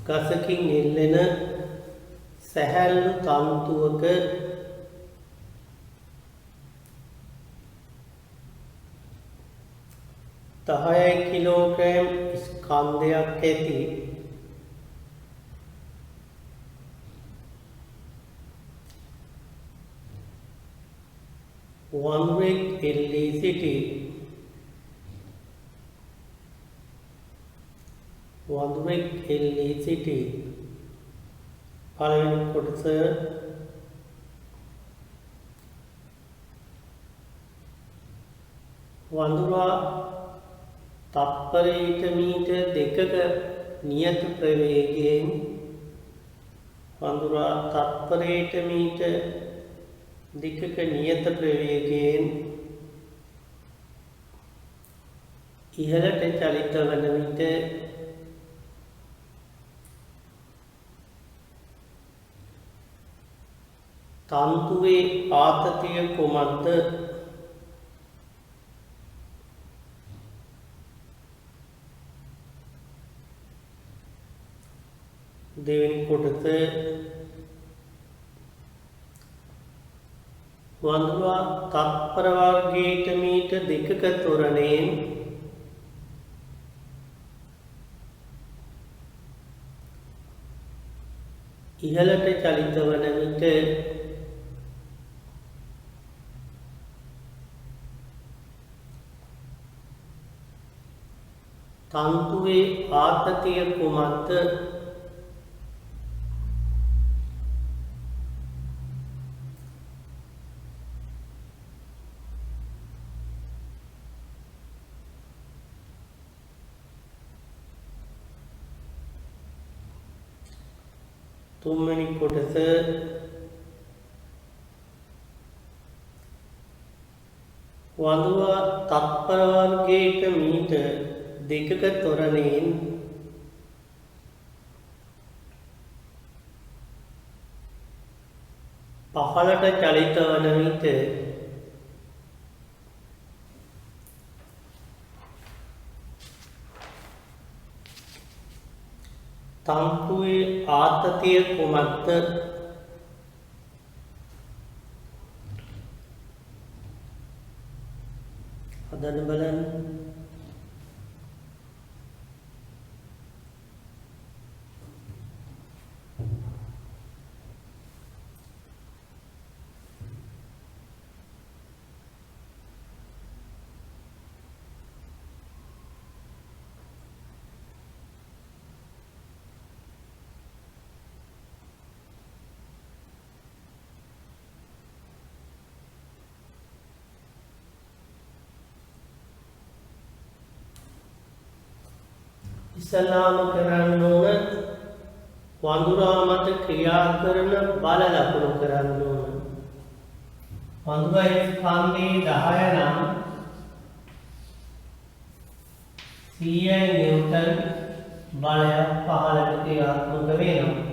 ගසකින් එල්ලෙන සැහැල්ලු තන්තුවක 10 කිලෝග්‍රෑම් ස්කන්ධයක් ඇති වඳුරෙක් එල්ලී සිටි පළවෙනි කොටස වඳුරා තත්පරයට මීටර් 2ක නියත ප්‍රවේගයෙන් ඉහළට චලිත වන විට තන්තුවේ ආතතිය කුමක්ද? දෙවෙනි කොටස වඳුරා තත්පර වර්ගයට මීටර් 2ක ත්වරණයෙන් ඉහළට චලිත වන විට තන්තුවේ ආතතිය කුමක්ද? තුන්වෙනි කොටස වඳුරා තත්පර වර්ගයට මීටර් 2ක ත්වරණයෙන් පහළට චලිත වන විට තන්තුවේ ආතතිය කුමක්ද? හදන්න බලන්න. ඉස්සලාම කරන්න ඕන වඳුරා මත ක්‍රියා කරන බල ලකුණු කරන්න ඕන. වඳුරා ස්කන්ධේ 10 නම් 100 නිව්ටන් බලයක් පහළට ක්‍රියාත්මක වෙනවා.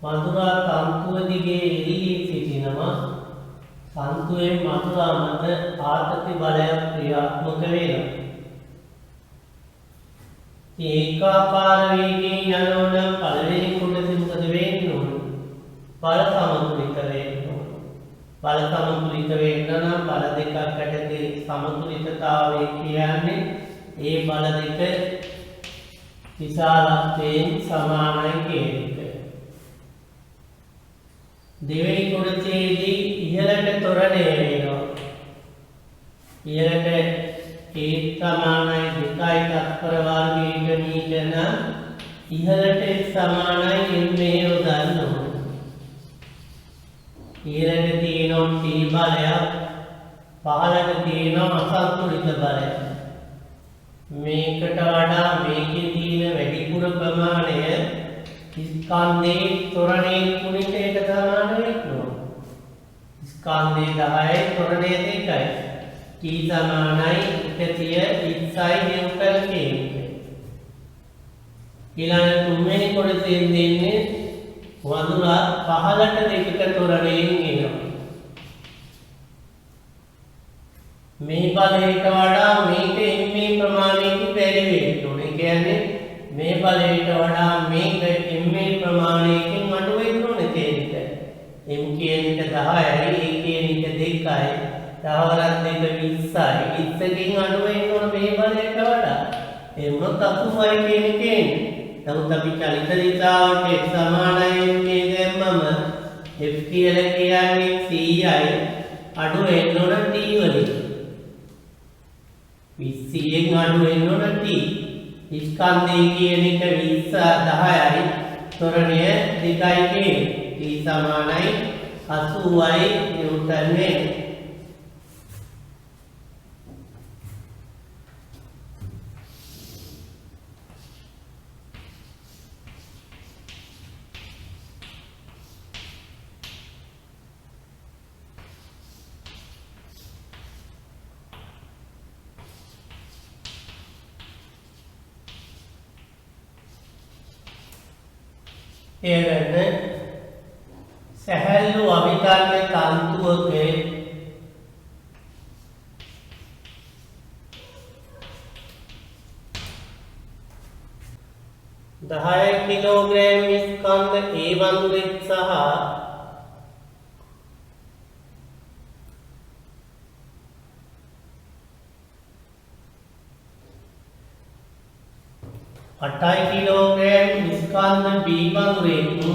වඳුරා තන්තුව දිගේ එළී සිටිනවා. තන්තුවේ වඳුරා මත ආතති බලයක් ක්‍රියාත්මක වෙනවා. ඒකාකාර වේගයෙන් යනවනම් පළවෙනි කොටසේ මොකද වෙන්නේ? බල සමතුලිත වෙන්න ඕන. බල සමතුලිත වෙන්න නම් බල දෙකක් යටතේ සමතුලිතතාවය කියන්නේ ඒ බල දෙක විශාලත්වයෙන් සමානයි කියන එක. දෙවෙනි කොටසේදී ඉහළට ත්වරණය වෙනවා. ඉහළට ඒ සමානයි 2යි තත්පර වර්ගයක මීටර නම් ඉහළට සමානයි මේ යොදන්න ඕන. ඉහළට තියෙනවා T බලයක්, පහළට තියෙනවා අසන්තුලිත බලයක්. මේකට වඩා මේකේ තියෙන වැඩිපුර ප්‍රමාණය ස්කන්ධේ ත්වරණයේ ගුණිතයට සමාන වෙනවා. ස්කන්ධේ 10යි ත්වරණය 2යි. T සමානයි 120 නිව්ටන් කියන්නේ. ඊළඟ තුන්වෙනි කොටසෙන් දෙන්නේ වඳුරා පහළට 2ක ත්වරණයෙන් එනවා. මේ බලයට වඩා මේක මේ ප්‍රමාණයට වැඩි වෙන්න ඕනේ. කියන්නේ මේ බලයට වඩා මේක MA ප්‍රමාණයකින් අඩු වෙන්න ඕනේ කියන එක. M කියන එක 10යි, A කියන එක 2යි, තවරක් 2 20යි. 20කින් අඩු වෙන්න ඕනේ මේ බලයට වඩා. ඒ වුණොත් අකුමයි කියන එකේ. නමුත් අපි චලිත දිශාවට x සමානයි MA දැම්මම F කියලා කියන්නේ 100යි. අඩු වෙන්න ඕන t වලින්. 20න් අඩු වෙන්න ඕන t. ස්කන්ධය කියන එක 20 10යි. ත්වරණය 2යි t සමානයි 80යි නිව්ටන් වේ. එවන සැහැල්ලු අවිකර්ණ තන්තුවක 10 කිලෝග්‍රෑම් ස්කන්ධ A1 සහ 8 किलोग्राम स्कंद B1 रेतु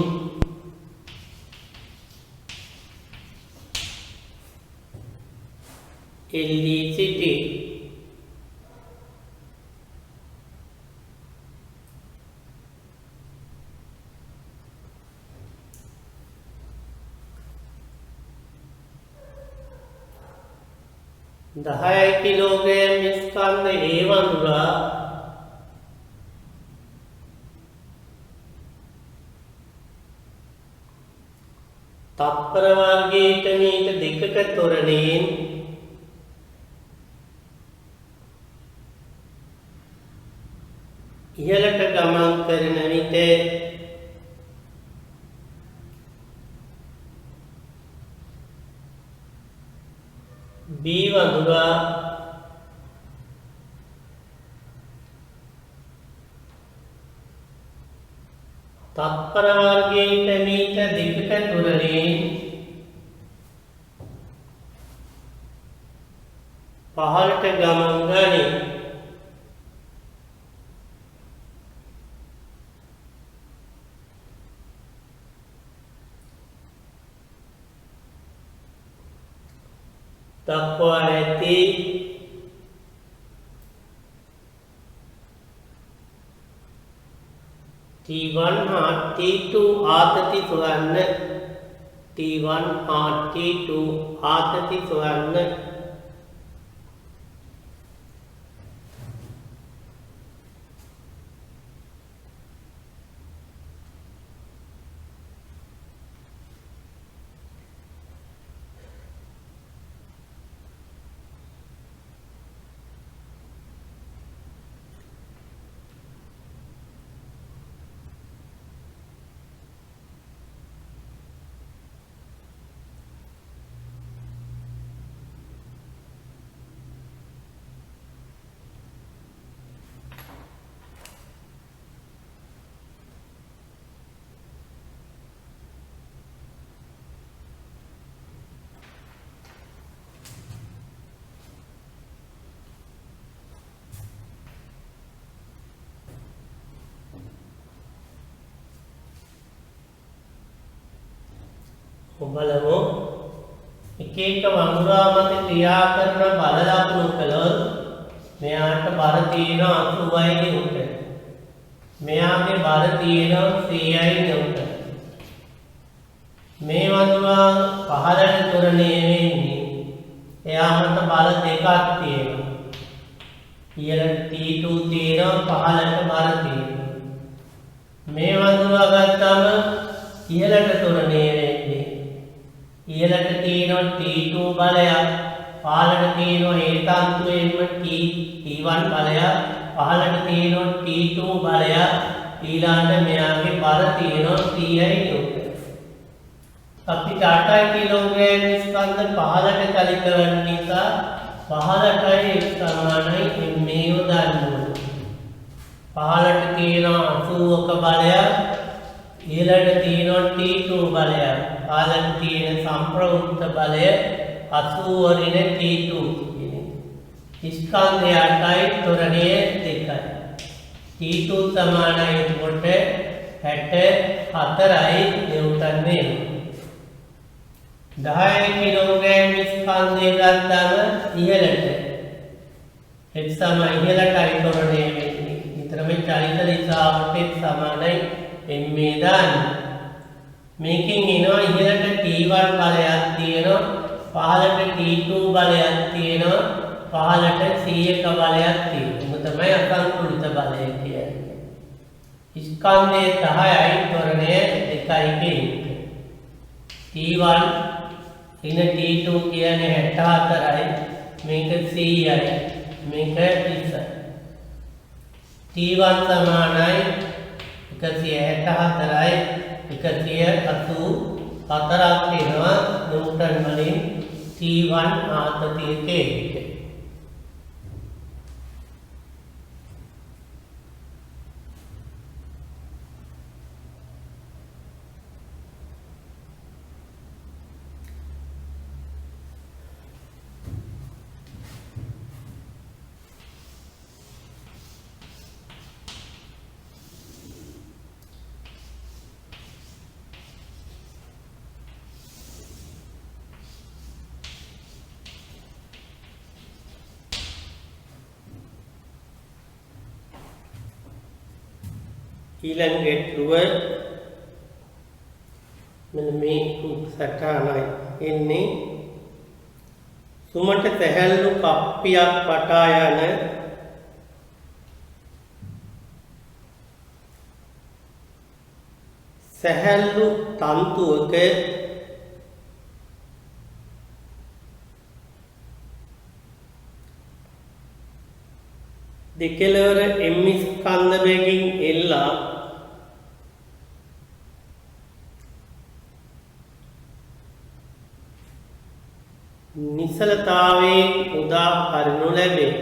LDCT दहाई किलोग्राम स्कंद A1 තත්පර වර්ගයට මීට දෙකක තොරණයෙන් ඉහළට ගමන් කරන විට B වඳුරා තත්පර වර්ගයට මීට දෙකක තොරණයෙන් පහළට ගමන් ගනී. දක්වා ඇති T1 හා T2 ආතති සොයන්න. T1 හා T2 ආතති සොයන්න. බලමු එක එක වඳුරා මත ක්‍රියා කරන බල ලකුණු කළොත් මෙයාට බර තියෙනවා 80යි නිව්ටන්. මෙයාගේ බර තියෙනවා 100යි නිව්ටන්. මේ වඳුරා පහළට තොරණය වෙන්නේ එයා මත බල දෙකක් තියෙනවා. ඉහළට T2 තියෙනවා පහළට බර තියෙනවා. මේ වඳුරා ගත්තම ඉහළට තොරණය වෙන්නේ ඉහළට තියෙනවා T2 බලයක් පහළට තියෙනවා ඒ තන්තුවෙන්ම T1 බලයක් පහළට තියෙනවා T2 බලයක් ඊළඟට මෙයාගේ බර තියෙනවා 30යි නිව්ටන්. අපිට 8 කිලෝග්‍රෑම් ස්කන්ධ පහළට චලිත වෙන නිසා පහළටයි x සමානයි ma යොදන්න ඕනේ. පහළට තියෙනවා 80ක බලයක් ඊළඟට තියෙනවා T2 බලයක් පහළට තියෙන සම්ප්‍රවෘත්ත බලය 80 ඍණ T2 කියන්නේ ස්කන්ධය 8යි ත්වරණය 2යි T2 සමානයි එතකොට 64යි නිව්ටන් වෙනවා 10 කිලෝග්‍රෑම් ස්කන්ධය ගත්තාම ඉහළට h සමාන ඉහළටයි ත්වරණය වෙන්නේ නිතරම චලිත දිශාවට h සමානයි ma දාන්න මේකෙන් එනවා ඉහළට T1 බලයක් තියෙනවා පහළට T2 බලයක් තියෙනවා පහළට C1 බලයක් තියෙනවා තමයි අසංතුලිත බලය කියන්නේ ස්කන්ධය 10යි ත්වරණය 2යි කියන්නේ T1 ඍණ T2 කියන්නේ 64යි මේක C1යි මේක 20යි T1 සමානයි 164යි 184ක් වෙනවා නිව්ටන් වලින් T1 ආතතිය කේන්ද්‍රය ඊළඟ ගැටලුව මෙන්න මේ සටහනයි එන්නේ සුමට සැහැල්ලු කප්පියක් වටා යන සැහැල්ලු තන්තුවක දෙකලවර m ස්කන්ධ බැගින් එල්ලා නිසලතාවයෙන් උදාහරණු ලැබේ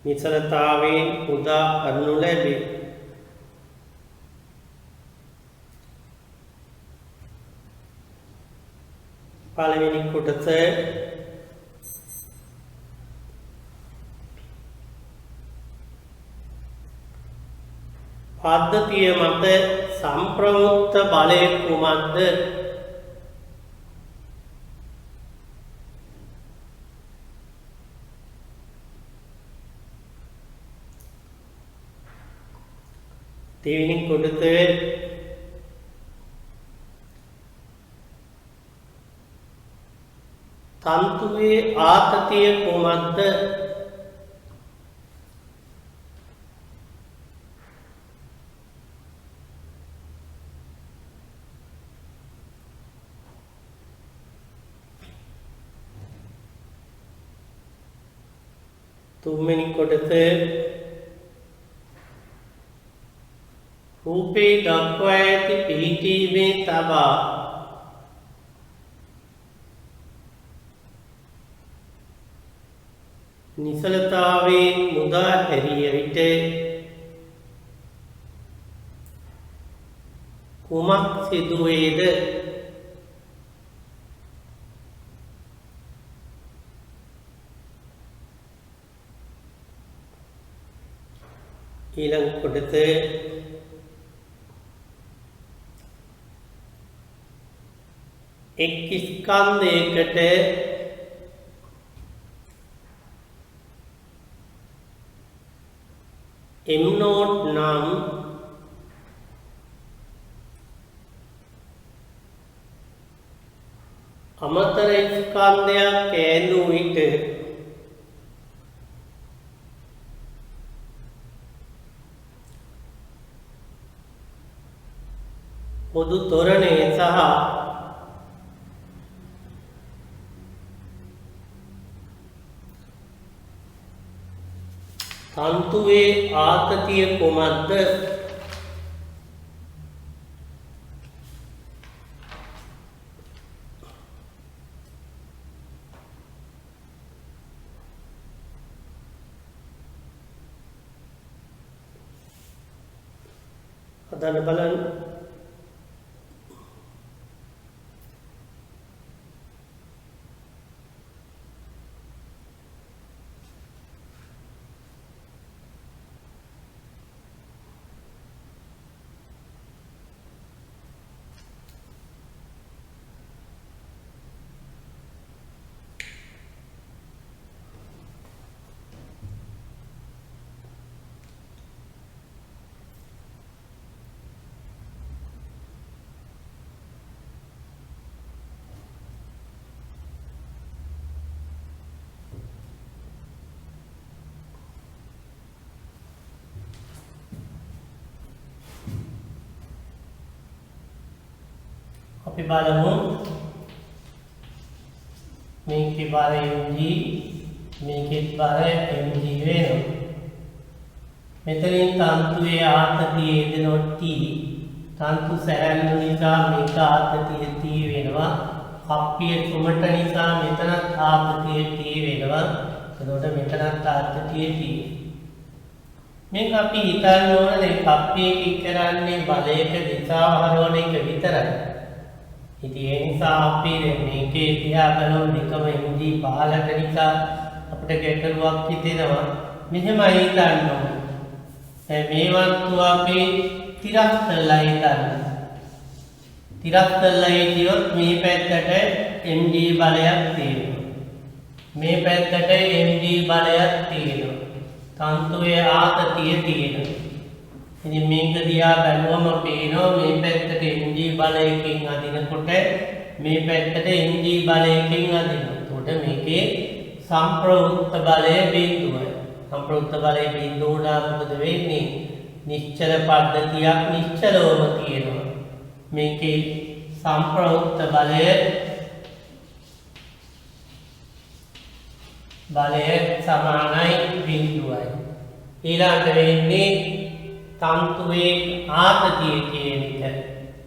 නිසලතාවයෙන් උදාහරණු ලැබේ පළවෙනි කොටස පද්ධතිය මත සම්ප්‍රවෘත්ත බලය කුමක්ද දෙවෙනි කොටස තන්තුවේ ආතතිය කුමක්ද තුන්වෙනි කොටස රූපේ දක්වා ඇති පිළිටීමේ තබා නිසලතාවයෙන් මුදා හැරිය විට කුමක් සිදුවේද ඊළඟ කොටස එක් ස්කන්ධයකට m නෝට් නම් අමතර ස්කන්ධයක් ඈඳු විට පොදු තොරණය සහ තන්තුවේ ආතතිය කුමක්ද හදන්න බලන්න. අපි බලමු මේකේ බාර mg මේකේ බාර mg වෙනවා. මෙතනින් තන්තුවේ ආතතිය යෙදෙනවා t. තන්තු සැහැල්ලු නිසා මේක ආතතිය t වෙනවා. කප්පිය තුමට නිසා මෙතනත් ආතතිය t වෙනවා. එතකොට මෙතනත් ආතතිය t. මේක අපි හිතන්න ඕන දැන් කප්පිය කික් කරන්නේ බලයක දිශාව හරවන එක විතරයි. ඉතින් ඒ නිසා අපි මේකේ තියා බලන එකම mg 15ට නිසා අපිට ගැටලුවක් හිතෙනවා. මෙහෙමයි හිතන්න ඕනේ. දැන් මේ වස්තුව අපි තිරක් කරලා හිතන්න. තිරක් කරලා හිටියොත් මේ පැත්තට mg බලයක් තියෙනවා. මේ පැත්තට mg බලයක් තියෙනවා. තන්තුවේ ආතතිය තියෙනවා. ඉතින් මේක දිහා බලුවම පේනවා මේ පැත්තට mg බලයකින් අදිනකොට මේ පැත්තට mg බලයකින් අදිනවා. එතකොට මේකේ සම්ප්‍රයුක්ත බලය බිඳුවයි. සම්ප්‍රයුක්ත බලය බිඳුවලා මොකද වෙන්නේ? නිශ්චල පද්ධතියක් නිශ්චලවම තියෙනවා. මේකේ සම්ප්‍රයුක්ත බලය සමානයි බිඳුවයි. ඊළඟට වෙන්නේ තන්තුවේ ආතතිය කියන එක.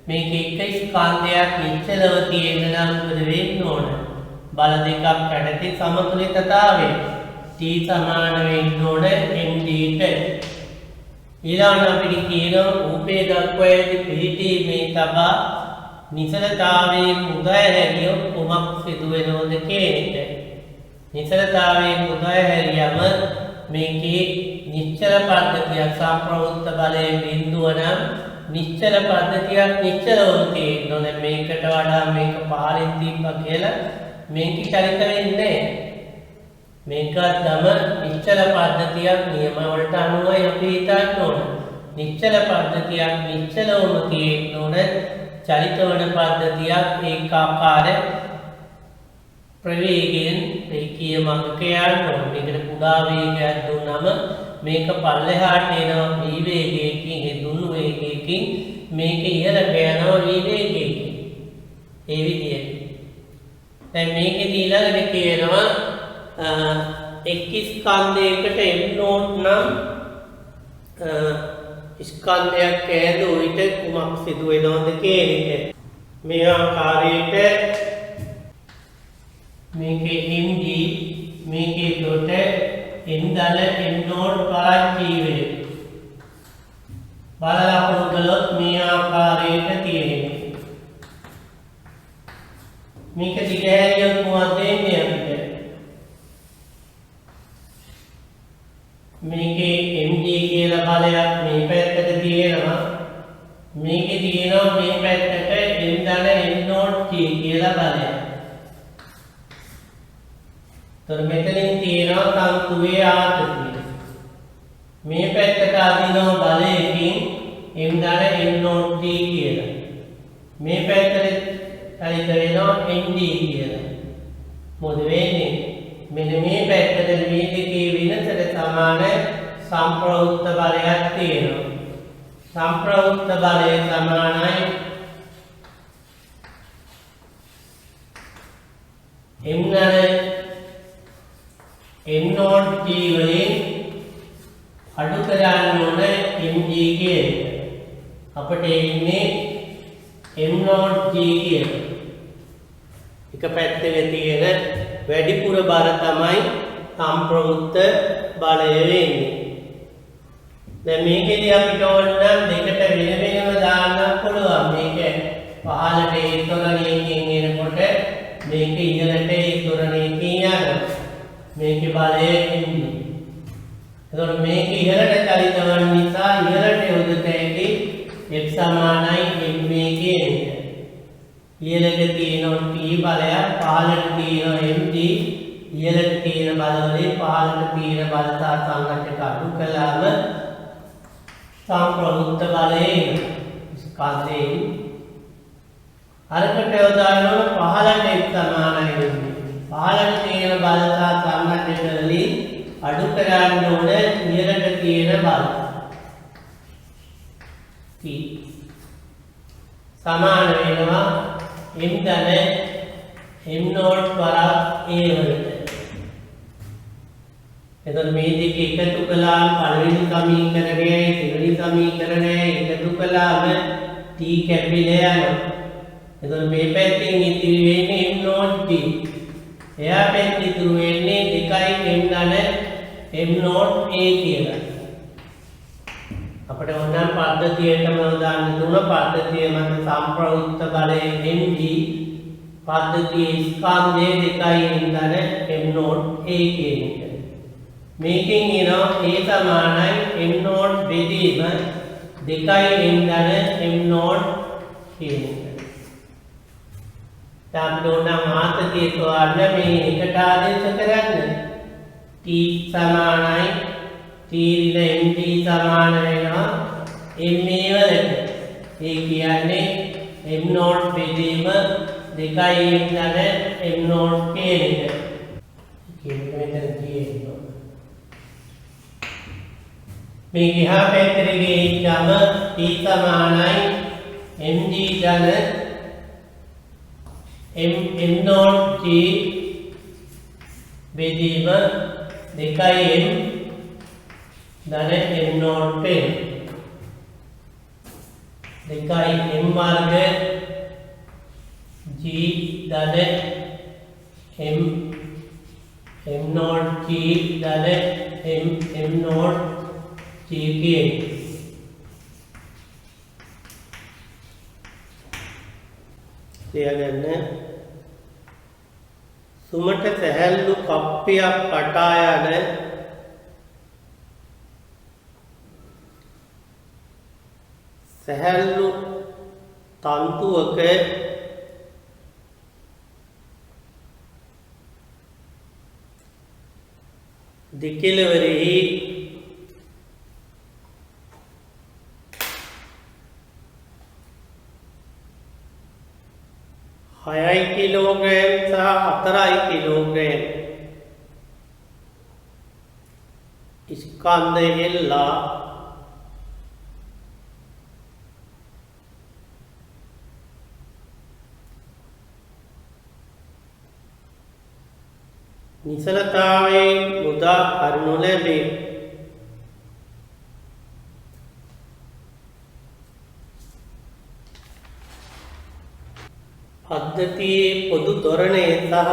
මේක එක ස්කන්ධයක් නිශ්චලව තියෙන නම් මොකද වෙන්න ඕන? බල දෙකක් යටතේ සමතුලිතතාවය t සමාන වෙන්න ඕන md ට. ඊළඟට අපිට කියනවා රූපේ දක්වා ඇති පිළිටීමේ තබා නිසලතාවයේ මුදය හැරියොත් කුමක් සිදු වෙනවද කියන එක. නිසලතාවයේ මුදය හැරියම මේකේ නිශ්චල පද්ධතියක් සම්ප්‍රයුක්ත බලයේ බිඳුව නම් නිශ්චල පද්ධතියක් නිශ්චලවම තියෙනවා. දැන් මේකට වඩා මේක පහලින් තිබ්බා කියලා මේක චලිත වෙන්නේ මේකත් තම නිශ්චල පද්ධතියක් නියම වලට අනුවයි අපි හිතන්න ඕන. නිශ්චල පද්ධතියක් නිශ්චලවම තියෙන්න ඕන. චලිත වන පද්ධතියක් ඒකාකාර ප්‍රවේගයෙන් රේඛීය මඟක යන්න ඕන. මේකට කුඩා වේගයක් දුන්නම මේක පල්ලෙහාට එනවා v වේගයකින්, ඒ දුන්නු වේගයකින් මේක ඉහළට යනවා v වේගයකින්. ඒ විදිහට. දැන් මේකේ ඊළඟට කියනවා එක් ස්කන්ධයකට m නෝට් නම් ස්කන්ධයක් ඈදු විට කුමක් සිදු වෙනවද කියන එක. මේ ආකාරයට මේකේ mg මේකේ කොට m දල m නෝට් පාච්චි වේ. බලලා පොතලොත් මේ ආකාරයට තියෙනවා. මේක දිගහැරියොත් මොකද වෙන්නේ අපිට? මේකේ mg කියලා බලයක් මේ පැත්තට තියෙනවා. මේකේ තියෙනවා මේ පැත්තට m දල m නෝට් t කියලා බලයක්. तर මෙතනින් තියෙනවා තන්තුවේ ආතතිය. මේ පැත්තට අදිනවා බලයකින් m දල m නෝට් t කියලා. මේ පැත්තට චලිත වෙනවා md කියලා. මොකද වෙන්නේ? මෙන්න මේ පැත්තට මේ දෙකේ වෙනසට සමාන සම්ප්‍රයුක්ත බලයක් තියෙනවා. සම්ප්‍රයුක්ත බලය සමානයි m දල m නෝට් t වලින් අඩු කරන්න ඕන mg කියන අපිට ඉන්නේ m නෝට් t කියන එක පැත්තක තියෙන වැඩිපුර බර තමයි සම්ප්‍රයුක්ත බලය වෙන්නේ. දැන් මේකෙදී අපිට ඕන නම් දෙකට වෙන වෙනම දාන්න පුළුවන්. මේක පහළට ඒ ත්වරණයකින් එනකොට මේක ඉහළට ඒ ත්වරණයකින් යනවා. මේකේ බලය එන්නේ. එතකොට මේක ඉහළට චලිත වන නිසා ඉහළට යොදත හැකි x සමානයි m කියන එක. ඉහළට තියෙන t බලයක් පහළට තියෙන md ඉහළට තියෙන බලවලින් පහළට තියෙන බලතා සංගතයට අඩු කළාම සම්ප්‍රයුක්ත බලය ස්කන්ධයෙන් අරකට යොදාගෙන පහළට x සමානයි වෙන්නේ. පහළට තියෙන බලතා සංගතයට වලින් අඩු කරන්න ඕන ඉහළට තියෙන බල t සමාන වෙනවා m ධන m නෝට් වරක් a වලට. එතකොට මේ දෙක එකතු කළාම පළවෙනි සමීකරණයයි දෙවෙනි සමීකරණයයි එකතු කළාම t කැපිලා යනවා. එතකොට මේ පැත්තෙන් ඉතිරි වෙන්නේ m නෝට් t. එයා පැත්තෙන් ඉතුරු වෙන්නේ 2m ධන m නෝට් a කියලා. අපිට ඕනනම් පද්ධතියටම දාන්න තුන පද්ධතිය මත සම්ප්‍රයුක්ත බලය mg පද්ධතියේ ස්කන්ධයේ 2m ධන m නෝට් a කියන එක. මේකෙන් එනවා a සමානයි m නෝට් බෙදීම 2m ධන m නෝට් කියන එක. අපිට ඕන ආතතිය තෝරන්න මේ එකට ආදේශ කරන්න. t සමානයි t ඍණ md සමාන වෙනවා ma වලට. ඒ කියන්නේ m නෝට් බෙදීම 2m ධන m නෝට් කියන එක. කියන එක මෙතන තියෙනවා. මේ ගිහා පැත්තට ගිහින් t සමානයි md ධන m නෝට් t බෙදීම 2m ධන m නෝට් pen 2m වර්ග g ධන m නෝට් g ධන m නෝට් g කියන තියාගන්න. සුමට සැහැල්ලු කප්පියක් කටා යන සැහැල්ලු තන්තුවක දෙකෙලවරෙහි හයයි කිලෝග්‍රෑම් සහ 4යි කිලෝග්‍රෑම් ස්කන්ධය හෙල්ලා නිසලතාවයෙන් මුදා හරිනු ලැබේ. පද්ධතියේ පොදු ධෝරණය සහ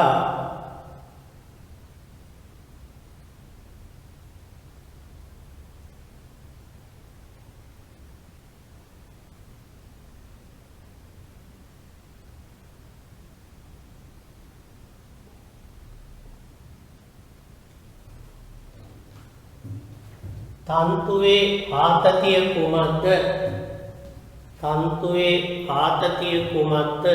තන්තුවේ ආතතිය කුමක්ද? තන්තුවේ ආතතිය කුමක්ද?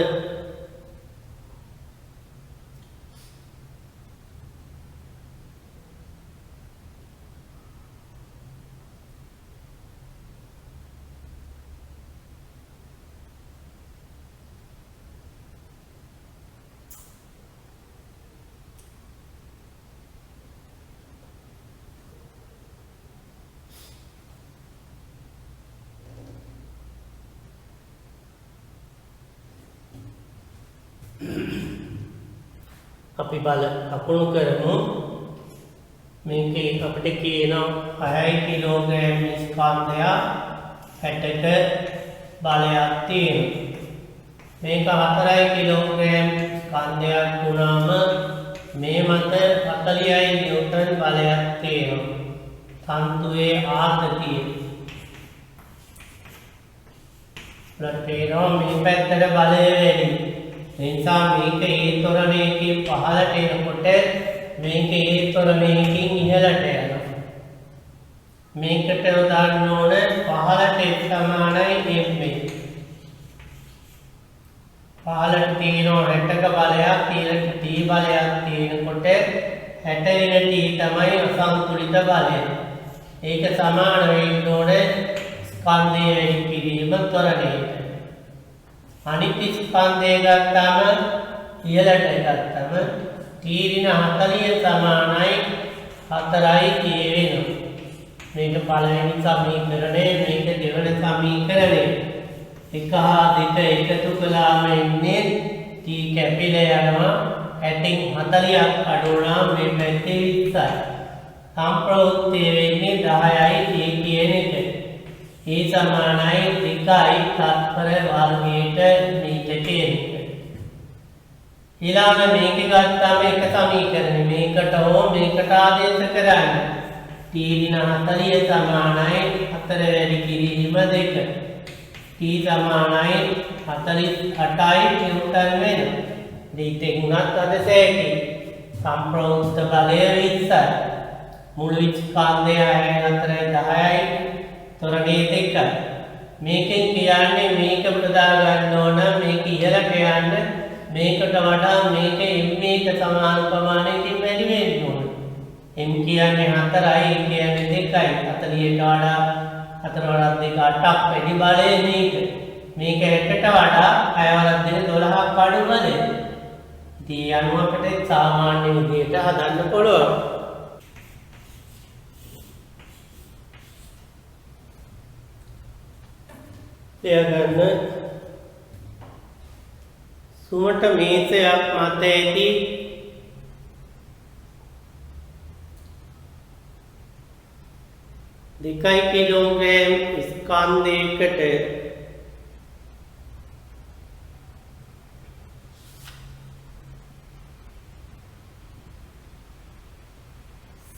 අපි බල අකුණු කරමු. මේකේ අපිට කියනවා 6 කිලෝග්‍රෑම් ස්කන්ධය 60ක බලයක් තියෙනවා. මේක 4 කිලෝග්‍රෑම් ස්කන්ධයක් වුණාම මේ මත 40 නිව්ටන් බලයක් තියෙනවා. තන්තුවේ ආතතිය පේනවා මේ පැත්තට බලය වැඩි. ඒ නිසා මේක ඒ ත්වරණයකින් පහළට එනකොට මේක ඒ ත්වරණයකින් ඉහළට යනවා. මේකට උදාහරණ ඕන පහළට F සමානයි ma. පහළට තියෙනවා 60ක බලයක් ඊළඟට T බලයක් තියෙනකොට 60 වෙන T තමයි අසන්තුලිත බලය. ඒක සමාන වෙන්න ඕනේ ස්කන්ධය වැඩි කිරීම ත්වරණයට. අනිත් ස්කන්ධය ගත්තාම ඉහළට ගත්තාම T ඍණ 40 සමානයි 4යි T වෙනවා. මේක පළවෙනි සමීකරණය මේක දෙවන සමීකරණය. 1 හා 2 එකතු කළාම එන්නේ T කැපිලා යනවා 60න් 40ක් අඩු වුණාම මේ පැත්තේ 20යි. සම්ප්‍රවෘත්ති වෙන්නේ 10යි T කියන එක. E සමානයි 2යි තත්පර වර්ගයට මීටර කියන එක. ඊළඟ මේක ගත්තාම එක සමීකරණය මේකට හෝ මේකට ආදේශ කරන්න. T ඍණ 40 සමානයි 4 වැඩි කිරීම 2. T සමානයි 48යි නිව්ටන් වෙනවා. දීතේ ගුණත් අද සෑකි. සම්ප්‍රවෘත්ත බලය 20යි. මුළු ස්කන්ධය 4යි 10යි ත්වරණයේ 2යි. මේකෙන් කියන්නේ මේක ප්‍රදා ගන්න ඕන මේක ඉහළට යන්න මේකට වඩා මේක m ට සමාන ප්‍රමාණයකින් වැඩි වෙන්න ඕන. m කියන්නේ 4යි කියන්නේ 2යි 40ට වඩා 4 වරක් 2 8ක් වැඩි බලය මේක. මේක 60ට වඩා 6 වරක් 12ක් අඩු බලය. ඉතින් අනුව අපිට සාමාන්‍ය විදිහට හදන්න පුළුවන්. එයගන්න සුමට මේසයක් මත ඇති දෙකයි කිලෝග්‍රෑම් ස්කන්ධයකට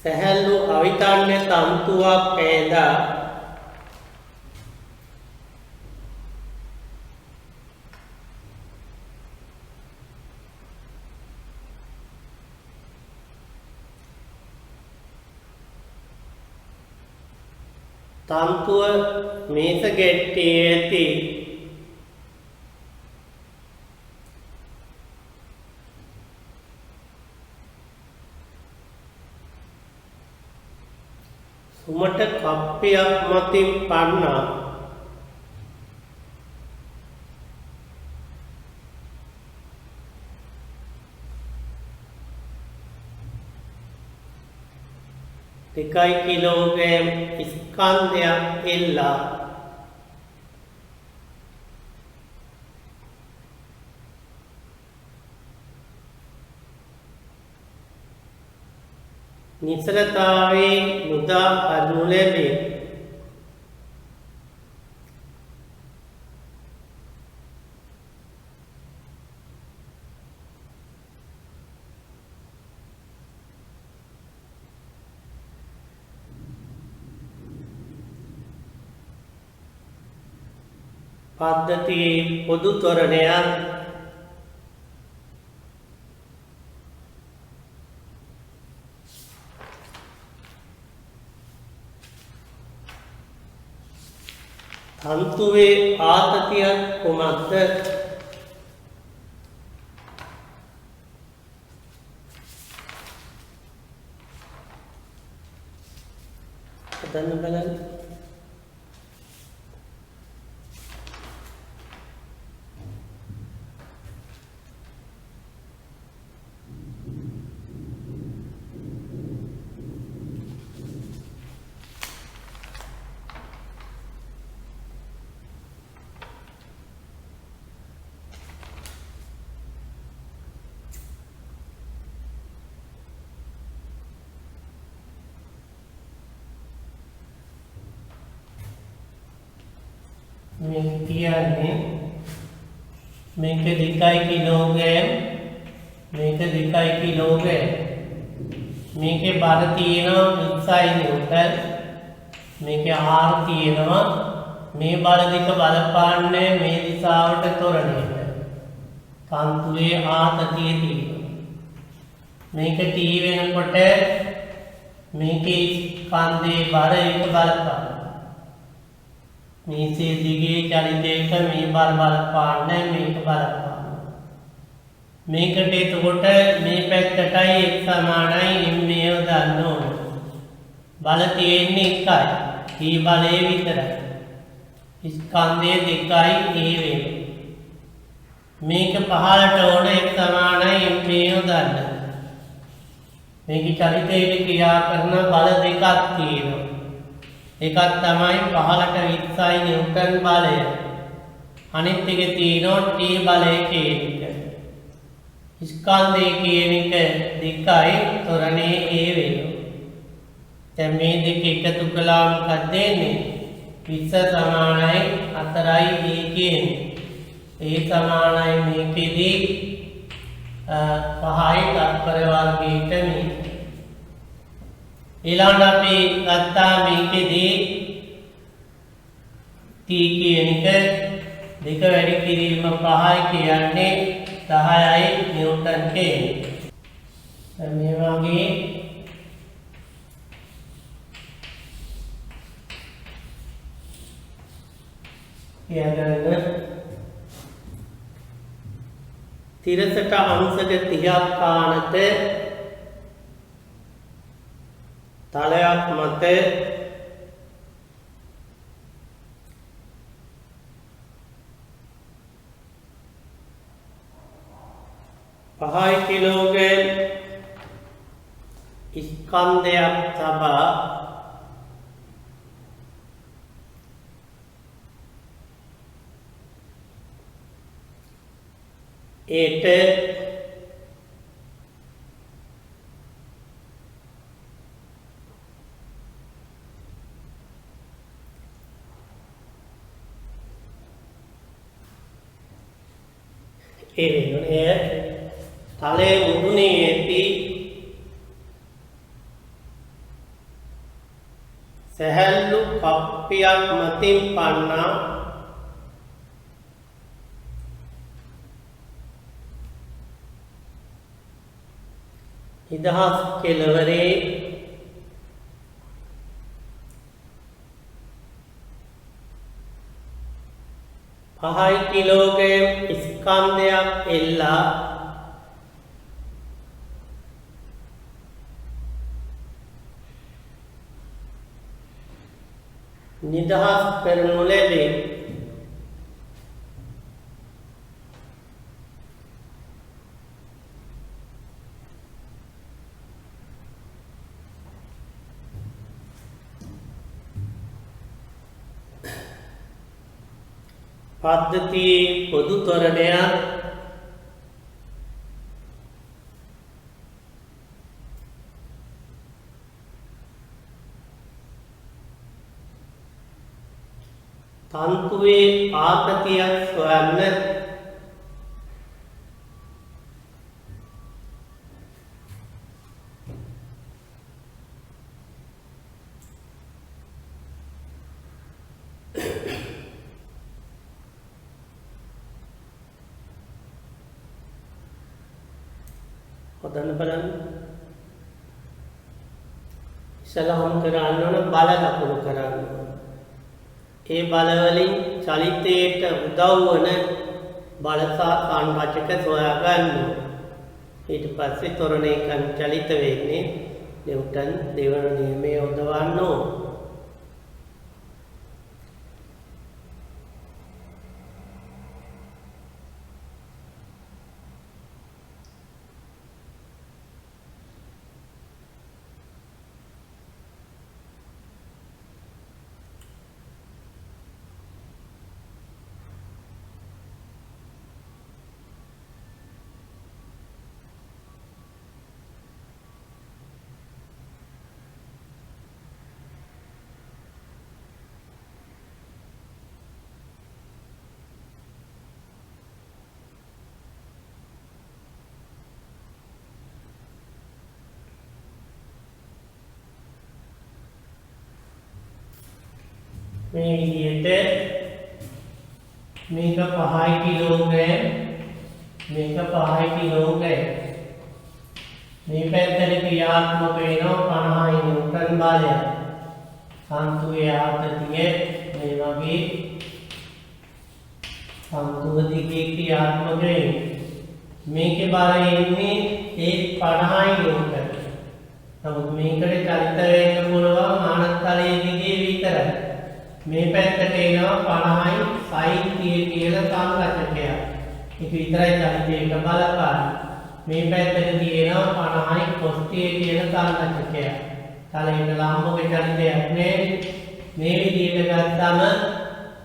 සැහැල්ලු අවිතණ්‍ය තන්තුවක් පෑදා තන්තුව මේස ගැට්ටේ ඇති සුමට කප්පියක් මතින් පන්නා දෙකයි කිලෝග්‍රෑම් ස්කන්ධයක් එල්ලා නිසලතාවේ මුදා අරනු ලැබේ. පද්ධතියේ පොදු ත්වරණයක් තන්තුවේ ආතතියක් කුමක්ද? හදන්න බලන්න. මේක කියන්නේ මේක 2 කිලෝග්‍රෑම් මේක 2 කිලෝග්‍රෑම් මේකේ බර තියෙනවා 20 නිව්ටන් මේකේ R තියෙනවා මේ බල දෙක බලපාන්නේ මේ දිශාවට තොරණයට. තන්තුවේ ආතතිය තියෙනවා. මේක T වෙනකොට මේකේ ස්කන්ධේ බර එක බලපානවා. මේසේ දිගේ චලිතයක මේ බර බලපාන්නේ මේක බලපානවා. මේකට එතකොට මේ පැත්තටයි x සමානයි m මේව ගන්න ඕන. බල තියෙන්නේ එකයි. T බලය විතරයි. ස්කන්ධය දෙකයි A වෙනවා. මේක පහළට ඕන x සමානයි m මේව ගන්න. මේක චලිතයේ ක්‍රියා කරන බල දෙකක් තියෙනවා. එකක් තමයි පහළට 20 නිව්ටන් බලය. අනිත් එක තියෙනවා T බලය කියන එක. ස්කන්ධය කියන එක දෙකයි ත්වරණේ A වෙනවා. දැන් මේ දෙක එකතු කළාම මොකක්ද එන්නේ? 20 සමානයි 4යි A කියන්නේ. A සමානයි මේකෙදී 5යි තත්පර වර්ගයට මේ. ඊළඟට අපි ගත්තා මේකෙදී T කියන එක දෙක වැඩි කිරීම 5යි කියන්නේ 10යි නිව්ටන් කියන්නේ. දැන් මේ වගේ කියනද තිරසට අංශක 30ක් කාණත තලයක් මත පහයි කිලෝග්‍රෑම් ස්කන්ධයක් තබා ඒට තලයේ මුදුනේ ඇති සැහැල්ලු කප්පියක් මතින් පන්නා නිදහස් කෙළවරේ පහයි කිලෝග්‍රෑම් ස්කන්ධයක් එල්ලා නිදහස් කරනු ලැබේ. පද්ධතියේ පොදු ත්වරණයක් තන්තුවේ ආතතියක් සොයන්න හොදන්න බලන්න. ඉස්සලහම කරන්න ඕන බල ලකුණු කරන්න ඕන. ඒ බල වලින් චලිතයට උදව් වන බලසා සංරචක සොයා ගන්න ඕන. ඊට පස්සේ ත්වරණයකින් චලිත වෙන්නේ නිව්ටන් දෙවන නියමය යොදවන්න ඕන. මේ විදිහට මේක 5 කිලෝග්‍රෑම් මේක 5 කිලෝග්‍රෑම් මේ පැත්තට ක්‍රියාත්මක වෙනවා 50 නිව්ටන් බලය සම්තුවේ ආතතිය මේ වගේ සම්තුව දිගේ ක්‍රියාත්මක වෙන්නේ මේකේ බලය ඉන්නේ ඒ 50 නිව්ටන් නමුත් මේකට චලිත වෙන්න පුළුවන් ආනත්තලයේ දිගේ විතරයි මේ පැත්තට එනවා 50යි sin 30 කියලා සංරචකයක්. ඒක විතරයි චලිතයක බලපාන්නේ. මේ පැත්තට තියෙනවා 50යි cos 30 කියලා සංරචකයක්. තලයට ලම්බක චලිතයක් නේ. මේ විදිහට ගත්තම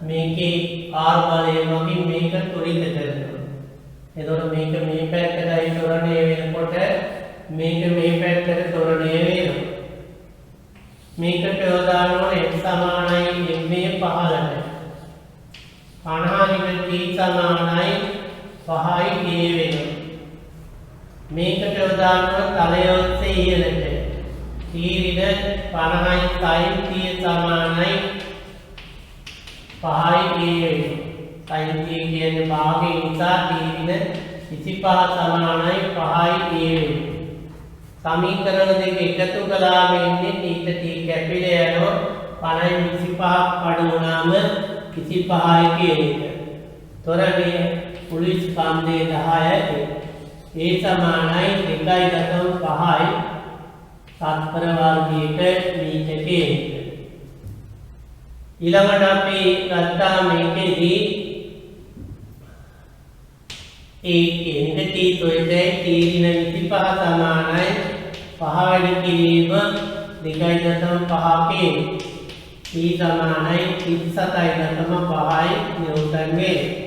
මේකේ R බලය වගේ මේක ත්වරිත කරනවා. එතකොට මේක මේ පැත්තටයි ත්වරණය වෙනකොට මේක මේ පැත්තට ත්වරණය වෙනවා. මේකට යොදාන ඕනේ x සමානයි m 15ට 50 t සමානයි 5යි a වෙනවා මේකට යොදාන තලය ඔස්සේ ඉහළට t ඍණ 50යි sin t සමානයි 5යි a වෙනවා sin t කියන්නේ භාගයේ නිසා t ඍණ 25 සමානයි 5යි a වෙනවා සමීකරණ දෙක එකතු කළාම එන්නේ t t කැපිලා යනවා 50 25ක් අඩු වුණාම 25යි කියන එක. තොරණයේ මුළු ස්කන්ධයේ 10යි. ඒ සමානයි 2.5යි තත්පර වර්ගයකට මීටරයක. ඊළඟට අපි ගත්තා මේකෙදී ඒ කියන්නේ t තොයදේ t ඍණ 25 සමානයි 5 වැඩි කිරීම 2.5 t සමානයි 37.5යි නිව්ටන් වේ.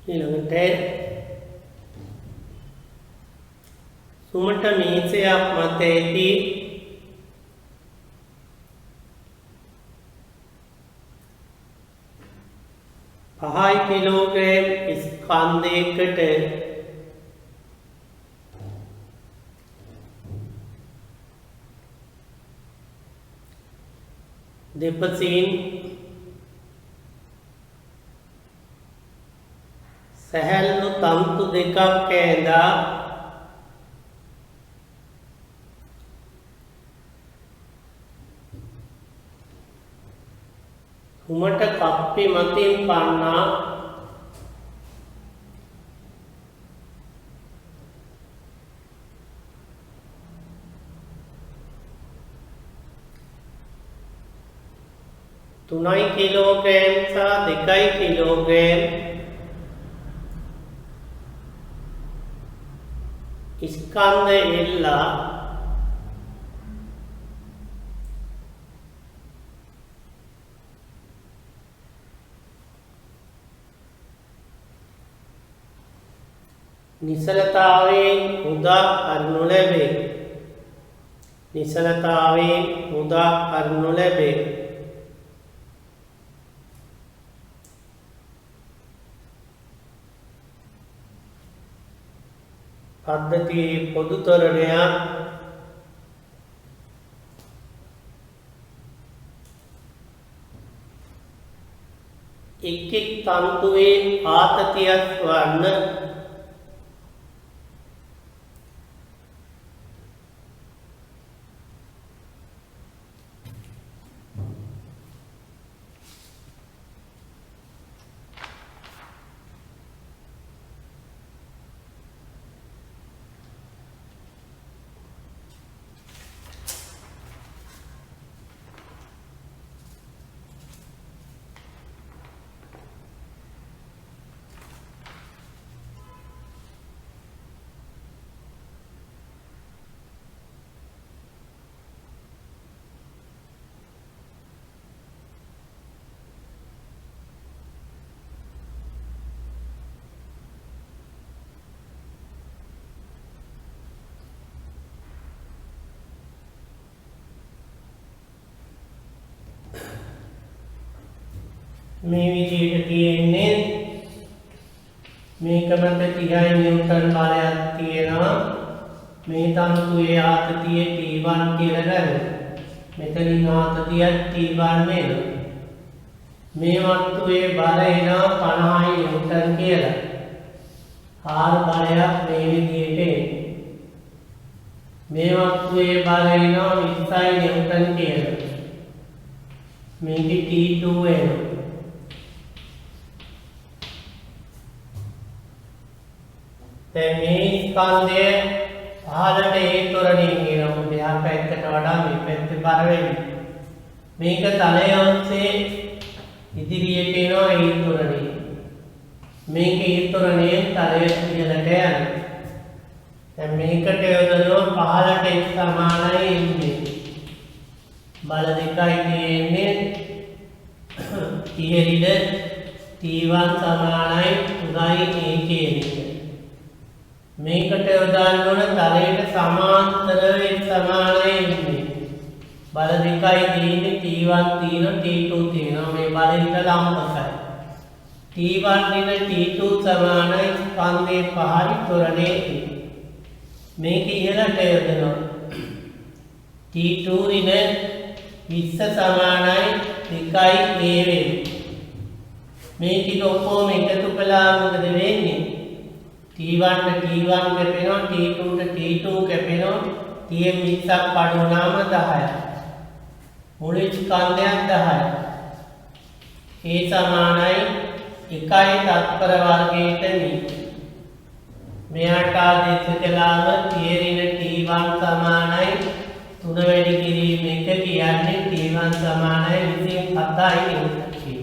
ඊළඟට සුමට මේසයක් මත ඇති පහයි කිලෝග්‍රෑම් ස්කන්ධයකට දෙපසින් සැහැල්ලු තන්තු දෙකක් ඇඳා උමට කප්පි මතින් පන්නා තුනයි කිලෝග්‍රෑම් සහ 2 කිලෝග්‍රෑම් ස්කන්ධ එල්ලා නිසලතාවයෙන් උදා කරනු ලැබේ. නිසලතාවයෙන් උදා කරනු ලැබේ. පද්ධතියේ පොදු ත්වරණයක් එක් එක් තන්තුවේ ආතතියක් වන්න මේ විදිහට තියෙන්නේ මේක මත 30 නිව්ටන් බලයක් තියෙනවා මේ තන්තුවේ ආතතිය T1 කියලා ගන්න. මෙතනින් ආතතිය T1 වෙනවා. මේ වස්තුවේ බල එනවා 50 නිව්ටන් කියලා. ආර බලයක් මේ විදිහට එන්නේ. මේ වස්තුවේ බල එනවා 20 නිව්ටන් කියලා. මේක T2 වෙනවා. දැන් මේ ස්කන්ධය පහළට ඒ තොරණින් එනවා. මෙහා පැත්තට වඩා මේ පැත්තේ බර වෙන්නේ. මේක තලය ඔස්සේ ඉදිරියට එනවා ඒ තොරණින්. මේක ඒ තොරණියෙන් තලයට ඉහළට යනවා. දැන් මේකට යොදනවා පහළට x සමානයි ඉන්නේ. බල දෙකයි තියෙන්නේ. ඉහළින් T1 සමානයි උදායි a කියන එක. මේකට යොදාන්න ඕන තලයට සමාන්තරව x සමානයි ඉන්නේ. බල දෙකයි තියෙන්නේ T1 තියෙනවා T2 තියෙනවා මේ බල හිත ලම්බකයි. T1 දින T2 සමානයි ස්කන්ධයේ පහළ තොරණේ. මේක ඉහළට යොදනවා. T2 දින 20 සමානයි 2a වෙන්නේ. මේ ටික ඔක්කොම එකතු කළා මොකද වෙන්නේ? T1 ට T1 කැපෙනවා T2 ට T2 කැපෙනවා Tm 20ක් අඩු වුණාම 10යි. මුළු ස්කන්ධයක් 10යි. ඒ සමානයි 1යි තත්පර වර්ගයට මේ. මෙයාට ආදේශ කළාම තීරින T1 සමානයි 3 වැඩි කිරීම 1 කියන්නේ T1 සමානයි 27යි නෙවෙයි.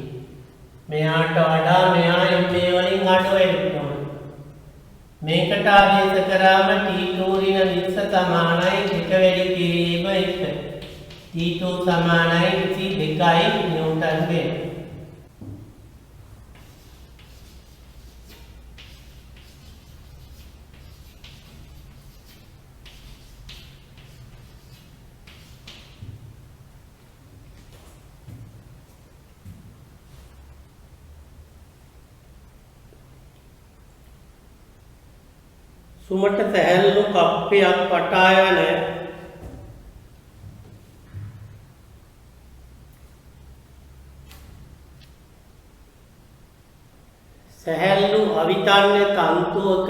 මෙයාට වඩා මෙයා මේ වලින් අඩු වෙනවා. මේකට ආදේශ කරාම T2 ඍණ 20 සමානයි 1 වැඩි කිරීම 1. T2 සමානයි 22යි නිව්ටන් වෙනවා. සුමට සැහැල්ලු කප්පයක් වටා යන සැහැල්ලු අවිතන්‍ය තන්තුවක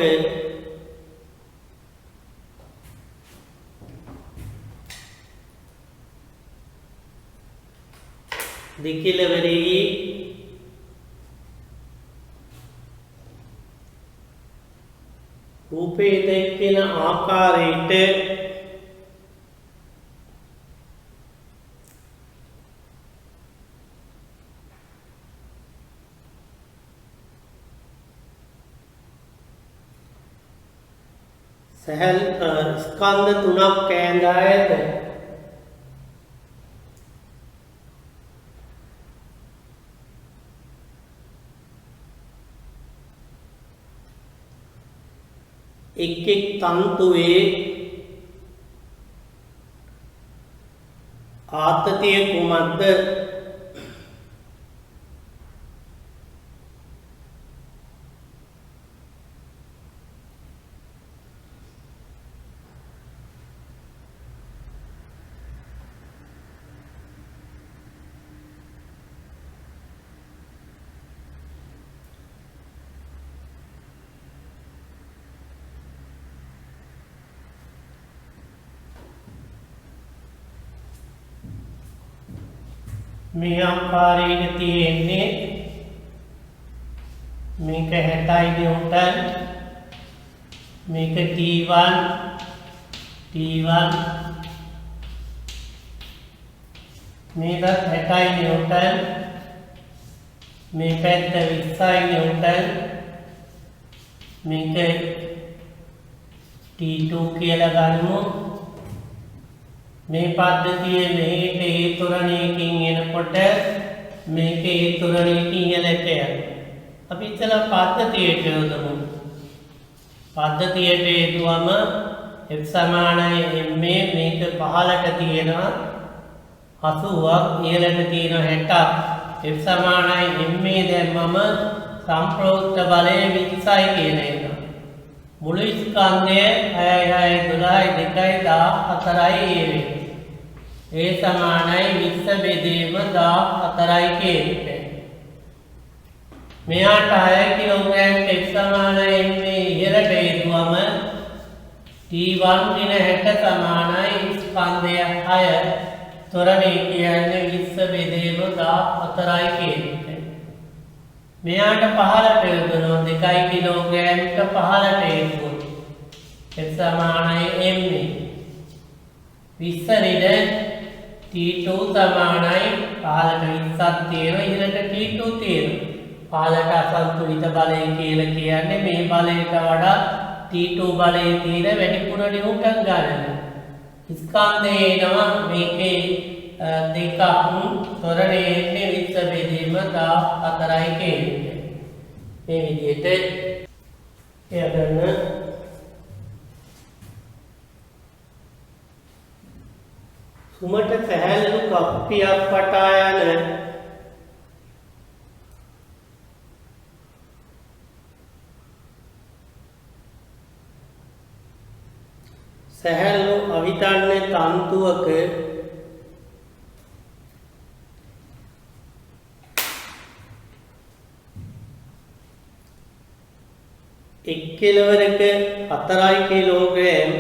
දෙකිලවරේ රූපේ දැක්වෙන ආකාරයට ස්කන්ධ තුනක් කැඳා ඇත. එක් එක් තන්තුවේ ආතතිය කුමක්ද? මේ ආකාරයට තියෙන්නේ මේක 60 නිව්ටන් මේක T1 මේක 60 නිව්ටන් මේ පැත්ත 20 නිව්ටන් මේක T2 කියලා ගන්නමු. මේ පද්ධතිය මෙහෙට ඒ තොරණයකින් එනකොට මේක ඒ තොරණයකින් ඉහළට යනවා. අපි ඉතලා පද්ධතියට යොදමු. පද්ධතියට යොදුවම x සමානයි m මේක පහළට තියෙනවා 80ක් ඉහළට තියෙනවා 60ක්. F සමානයි ma දැම්මම සම්ප්‍රයුක්ත බලය 20යි කියන එක. මුළු ස්කන්ධය 6 12 2 14යි ඒ වෙන්නේ. ඒ සමානයි 20 බෙදීම 14යි කියන්නේ. මෙයාට 6 කිලෝග්‍රෑම් F සමානයි ma ඉහළට හේතුවම T1 දින 60 සමානයි ස්කන්ධය 6 ත්වරණය කියන්නේ 20 බෙදීම 14යි කියන්නේ. මෙයාට 15ට යොදනවා 2 කිලෝග්‍රෑම්ට 15ට හේතුව. F සමානයි ma 20 දින T2 සමානයි 15ට 20ක් තියෙනවා ඉහළට T2 තියෙනවා. 15ට අසන්තුලිත බලය කියලා කියන්නේ මේ බලයට වඩා T2 බලයේ තියෙන වැඩිපුර නිව්ටන් ගන්න. ස්කන්ධයේ එනවා මේකේ දෙකක් ත්වරණයේ එන්නේ 20 බෙදීම 14යි කියන්නේ. මේ විදිහට එයදන්න සුමට සැහැල්ලු කප්පියක් පටා යන සැහැල්ලු අවිතන්නේ තන්තුවක එක් කෙලවරක 4 කිලෝග්‍රෑම්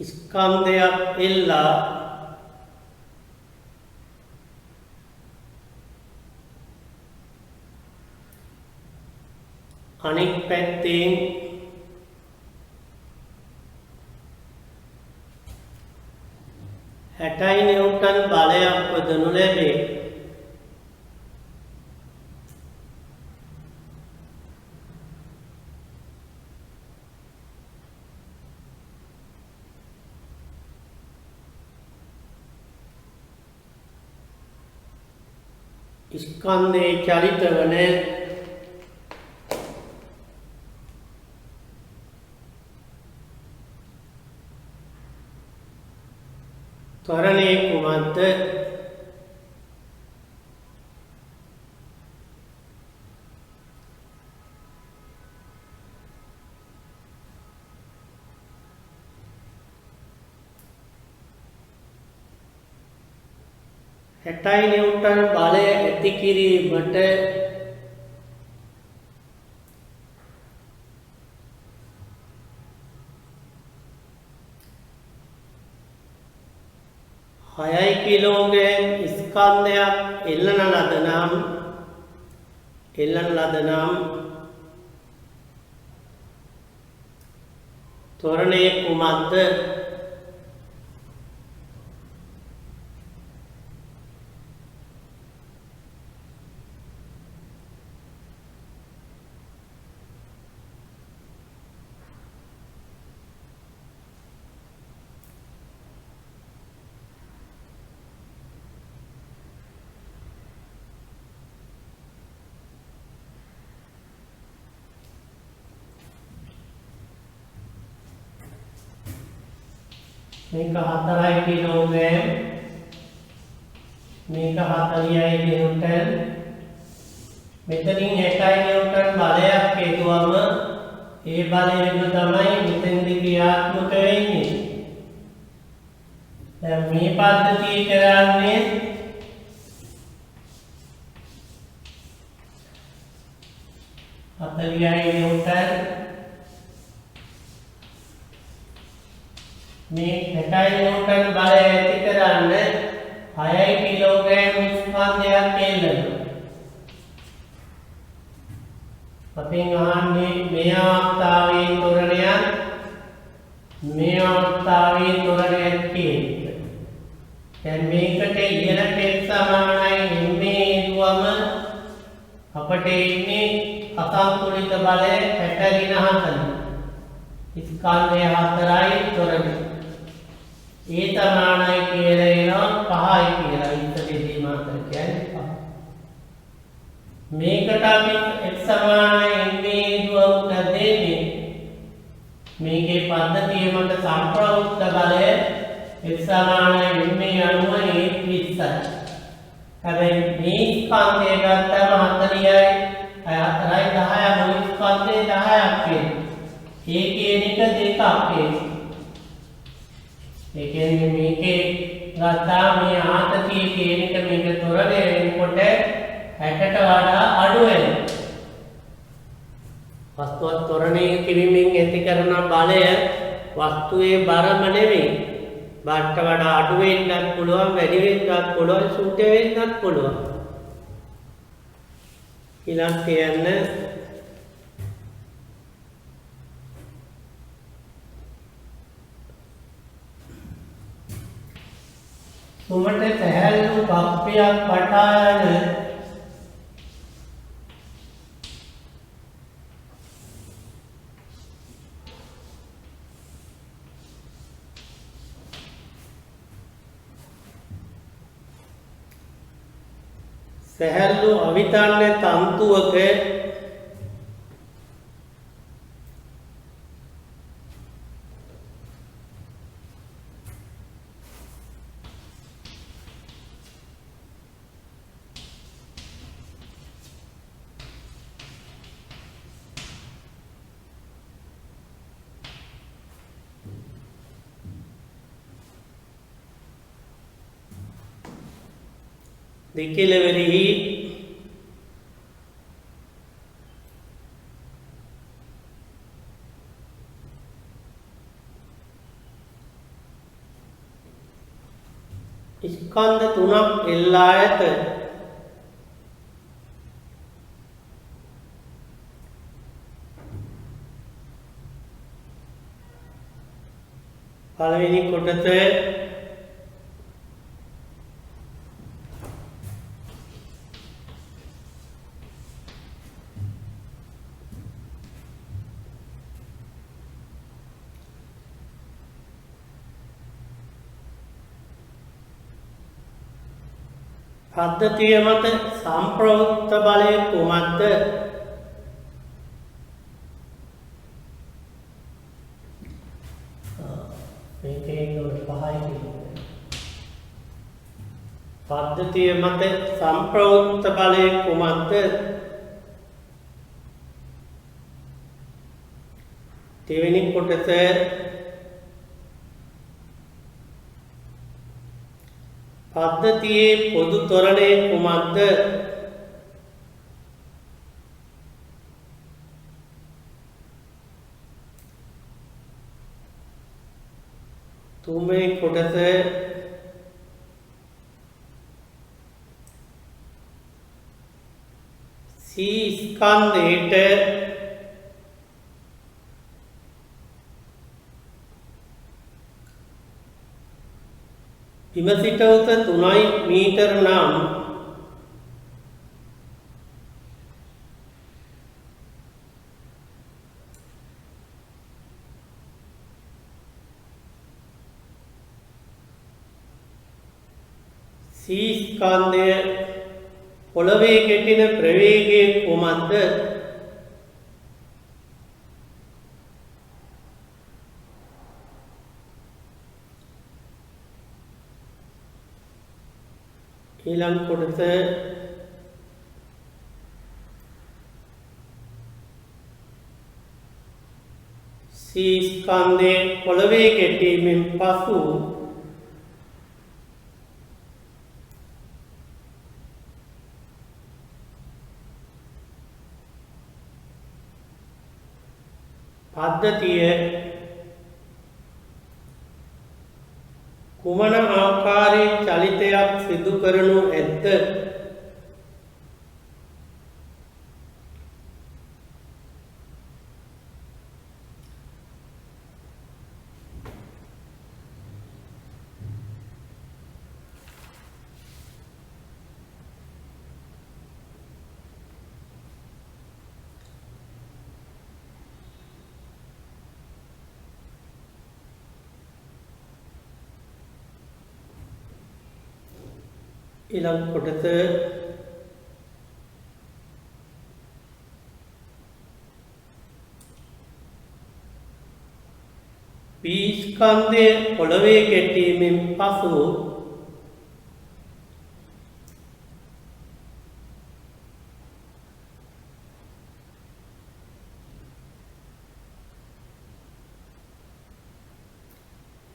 ස්කන්ධයක් එල්ලා අනෙක් පැත්තෙන් හැටයි නිව්ටන් බලයක් වදනු ලැබේ. ස්කන්ධයේ චලිත වන ත්වරණයේ කුමක්ද? හැටයි නිව්ටන් බලය ඇති කිරීමට හයයි කිලෝග්‍රෑම් ස්කන්ධයක් එල්ලන ලද නම් ත්වරණයේ කුමක්ද? මේක 4යි කිලෝග්‍රෑම් මේක 40යි නිව්ටන් මෙතනින් 60යි නිව්ටන් බලයක් හේතුවම ඒ බලයෙන්ම තමයි මෙතෙන්දී ක්‍රියාත්මක වෙන්නේ. දැන් මේ පද්ධතිය කරන්නේ නිව්ටන් මේ 60 නිව්ටන් බලය ඇති කරන්න 6 කිලෝග්‍රෑම් ස්කන්ධයක් එල්ලනවා. අපෙන් අහන්නේ මේ අවස්ථාවේ ත්වරණයක් මේ අවස්ථාවේ ත්වරණයක් කියන්නේ. දැන් මේකට ඉහළට x සමානයි ma දුවම අපට ඉන්නේ අසන්තුලිත බලය 60 ස්කන්ධය 4යි ත්වරණය. ඒ සමානයි කියලා එනවා 5යි කියලා ඉස්සෙල්දී මාතර කියන්නේ 5. මේකට අපි x සමානයි ma දුවම දෙන්නේ මේකේ පද්ධතිය මත සම්ප්‍රයුක්ත බලය x සමානයි වෙන්නේ 90 හැබැයි මේ ස්කන්ධය ගත්තම 40යි 4යි 10යි මුළු ස්කන්ධේ 10ක් වෙනවා. ඒ කියන එක දෙකක් වෙනවා. ඒ කියන්නේ මේකේ ගත්තා මේ ආතතිය කියන එක මේක තොරණය වෙනකොට 60ට වඩා අඩු වෙනවා. වස්තුව තොරණය කිරීමෙන් ඇති කරන බලය වස්තුවේ බරම නෙවෙයි. බාට වඩා අඩු වෙන්නත් පුළුවන්, වැඩි වෙන්නත් පුළුවන්, සුද්ධ වෙන්නත් පුළුවන්. ඊළඟ කියන්නේ සුමට සැහැල්ලු කප්පයක් වටා යන සැහැල්ලු අවිතන්නේ තන්තුවක දෙකලවරෙහි ස්කන්ධ තුනක් එල්ලා ඇත. පළවෙනි කොටස පද්ධතිය මත සම්ප්‍රයුක්ත බලය කුමක්ද? මේකේ නෝඩ් 5යි කියන්නේ. පද්ධතිය මත සම්ප්‍රයුක්ත බලය කුමක්ද? දෙවෙනි කොටස පද්ධතියේ පොදු තොරණය කුමක්ද? තුන්වෙනි කොටස සී ස්කන්ධයට බිම සිට උස 3 මීටර නම් සී ස්කන්ධය පොළවේ කෙටින ප්‍රවේගය කුමක්ද? ඊළඟ කොටස සී ස්කන්ධයේ පොළවේ කෙටීමෙන් පසු පද්ධතිය කුමන ආකාරයේ චලිතයක් සිදු කරනු ඇද්ද? ඊළඟ කොටස පීස්කන්ධය පොළවේ කෙටීමෙන් පසු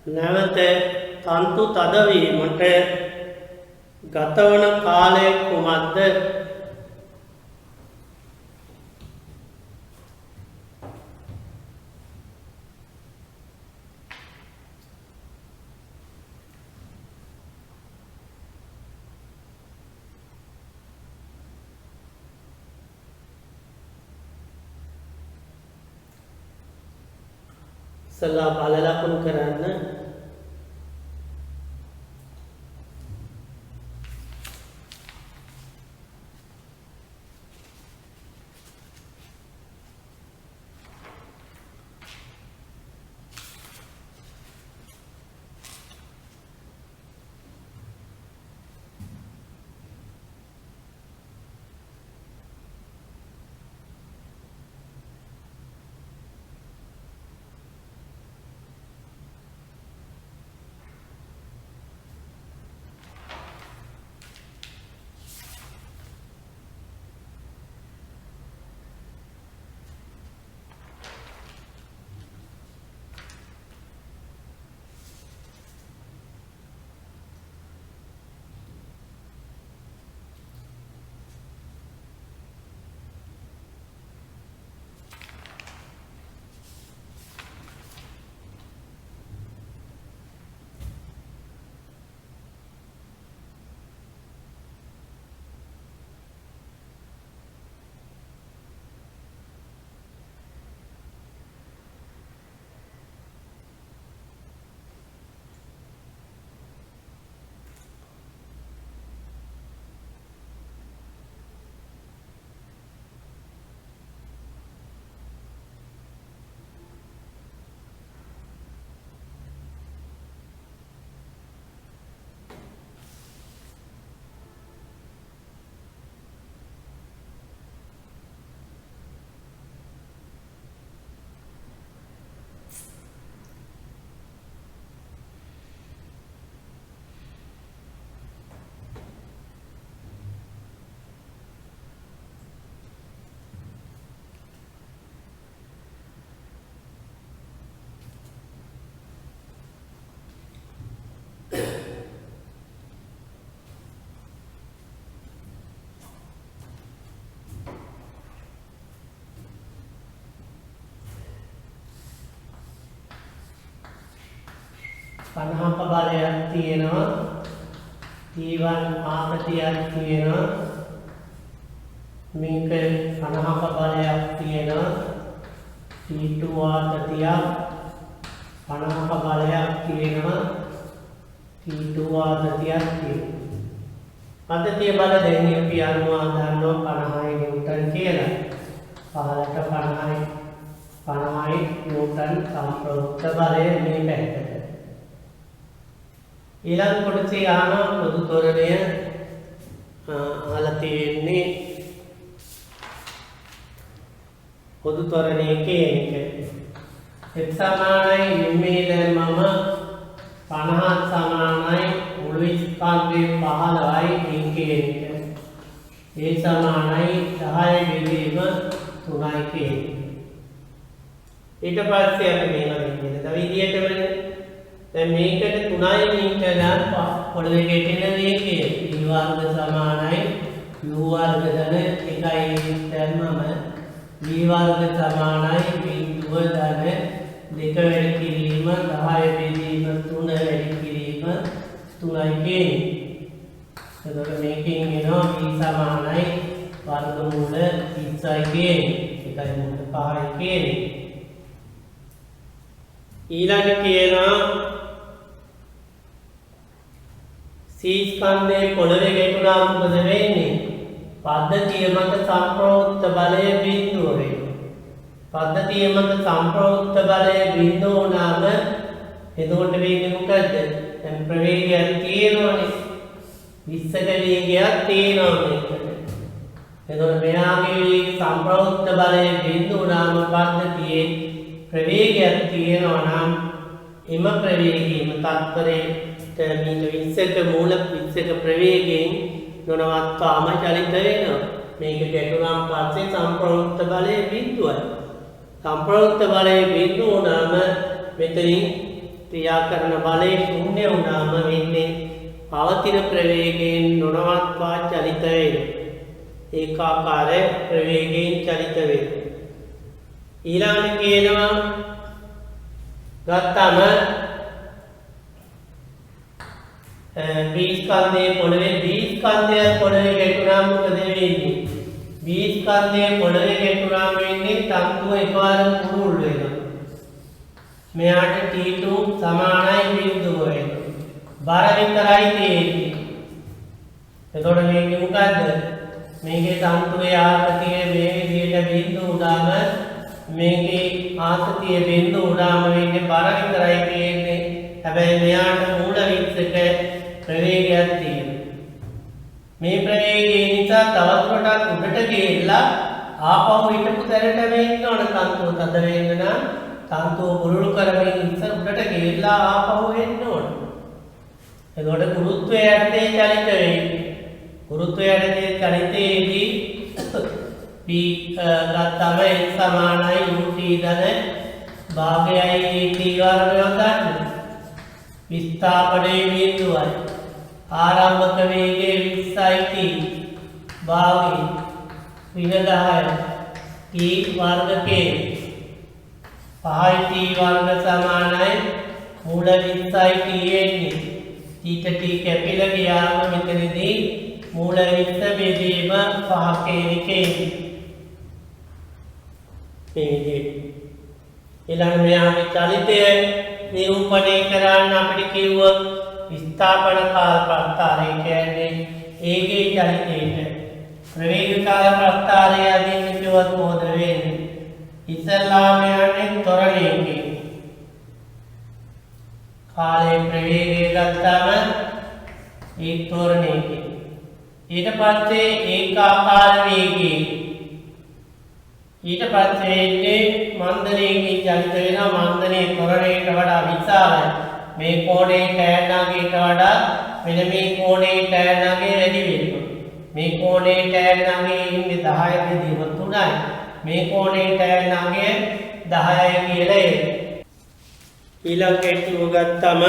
නැවත තන්තු තදවීමට ගතවන කාලය කුමක්ද? ඉස්සලා බල ලකුණු කරන්න. පනහක බලයක් තියෙනවා. T1 ආපතියක් තියෙනවා. මේක 50ක බලයක් තියෙනවා. T2 ආපතියක් 50ක බලයක් තියෙනවා. T2 ආපතියක් තියෙනවා. පද්ධතිය බල දෙන්නේ අපි අනුව ගන්නවා 50 නිව්ටන් කියලා. පහලට 50 නිව්ටන් සම්ප්‍රයුක්ත බලය මේ පැත්තට. ඊළඟ කොටසේ ආන පොදු තොරණය අහලා තියෙන්නේ පොදු තොරණයේ එක සමානයි මේ දැන් මම 50 සමානයි මුළු ස්කන්ධේ 15යි කියන එක. ඒ සමානයි 10 බෙදීම 3යි කියන්නේ. ඊට පස්සේ අපි මේවා කියන්නේ. තව විදියටම දැන් මේකට 3යි මීටරයක් පොළවේ කෙටෙන වේගය v වර්ග සමානයි u වර්ග ධන 1යි දැන්මම v වර්ග සමානයි බිඳුව ධන 2 වැඩි කිරීම 10 බෙදීම 3 වැඩි කිරීම 3යි කියන්නේ. එතකොට මේකෙන් එනවා v සමානයි වර්ගමූල 30යි කියන්නේ. 1/5යි කියන්නේ. ඊළඟ කියනවා C ස්කන්ධයේ පොළවේ ගැටුණාම මොකද වෙන්නේ? පද්ධතිය මත සම්ප්‍රයුක්ත බලය බිඳුව වෙනවා. පද්ධතිය මත සම්ප්‍රයුක්ත බලය බිඳුව වුණාම එතකොට වෙන්නේ මොකද්ද? දැන් ප්‍රවේගයක් තියෙනවනේ. විස්සක වේගයක් තියෙනවා මේකට. එතකොට මෙයාගේ වේග සම්ප්‍රයුක්ත බලය බිඳුව වුණාම පද්ධතියේ ප්‍රවේගයක් තියෙනවා නම් එම ප්‍රවේගයේම තත්පරයට මීට 20ක මූල 20ක ප්‍රවේගයෙන් නොනවත්වාම චලිත වෙනවා. මේක ගැටුණාන් පස්සේ සම්ප්‍රයුක්ත බලය බිඳුවයි. සම්ප්‍රයුක්ත බලය බිඳු වුණාම මෙතනින් ක්‍රියා කරන බලය ශූන්‍ය වුණාම වෙන්නේ පවතින ප්‍රවේගයෙන් නොනවත්වා චලිත වෙනවා. ඒකාකාර ප්‍රවේගයෙන් චලිත වෙනවා. ඊළඟට කියනවා ගත්තම බීජස්කන්ධයේ පොළවේ බීජස්කන්ධය පොළවේ ගැටුණාම මොකද වෙන්නේ? බීජස්කන්ධයේ පොළවේ ගැටුණාම වෙන්නේ තන්තුව එකවරම කුරුල් වෙනවා. මෙයාට T2 සමානයි බිඳුව වෙනවා. බර විතරයි තියෙන්නේ. එතකොට මේක මොකද්ද? මේකේ තන්තුවේ ආකතිය මේ විදිහට බිඳුව උදාම මේකේ ආකතිය බිඳුව උදාම වෙන්නේ බර විතරයි තියෙන්නේ. හැබැයි මෙයාට මූල 20ක ප්‍රවේගයක් තියෙනවා. මේ ප්‍රවේගය නිසා තවදුරටත් උඩට ගිහිල්ලා ආපහු හිටපු තැනට වෙන්න ඕන තන්තුව තද වෙන්න නම් තන්තුව පුරුළු කරමින් ඉස්සර උඩට ගිහිල්ලා ආපහු එන්න ඕන. එතකොට ගුරුත්වය යටතේ චලිත වෙන්නේ. ගුරුත්වය යටතේ චලිතයේදී B ගත්තම L සමානයි UT ධන භාගයයි T වර්ගය ගන්න. විස්ථාපනයේ බිඳුවයි. ආරම්භක වේගය 20යි භාගය ඍණ 10යි T වර්ගකේ 5යි T වර්ග සමානයි මූල 20යි T එන්නේ. T කැපිලා ගියාම මෙතනදී මූල 20 බෙදීම 5ක එකේ මේ විදිහට ඊළඟ මෙයාගේ චලිතය නිරූපණය කරන්න අපිට කිව්ව විස්ථාපන කාල ප්‍රස්ථාරය කියන්නේ ඒකේ චලිතයට ප්‍රවේග කාල ප්‍රස්ථාරය අදින්න කිව්වොත් මොකද වෙන්නේ? ඉස්සල්ලාම යන්නේ ත්වරණයකින් කාලේ ප්‍රවේගය ගත්තාම ඒ ත්වරණයකින් ඊට පස්සේ ඒකාකාර වේගය ඊට පස්සේ ඉන්නේ මන්දනයකින් චලිත වෙනවා. මන්දනයේ ත්වරණයට වඩා විශාලයි. මේ කෝණයේ ටෑන්නාගේට වඩා මෙන්න මේ කෝණයේ ටෑන්නාගේ වැඩි වෙනවා. මේ කෝණයේ ටෑන්නාගේ ඉන්නේ 10 බෙදීම 3යි. මේ කෝණයේ ටෑන්නාගේ 10යි කියලා එන්නේ. ඊළඟට ගත්තම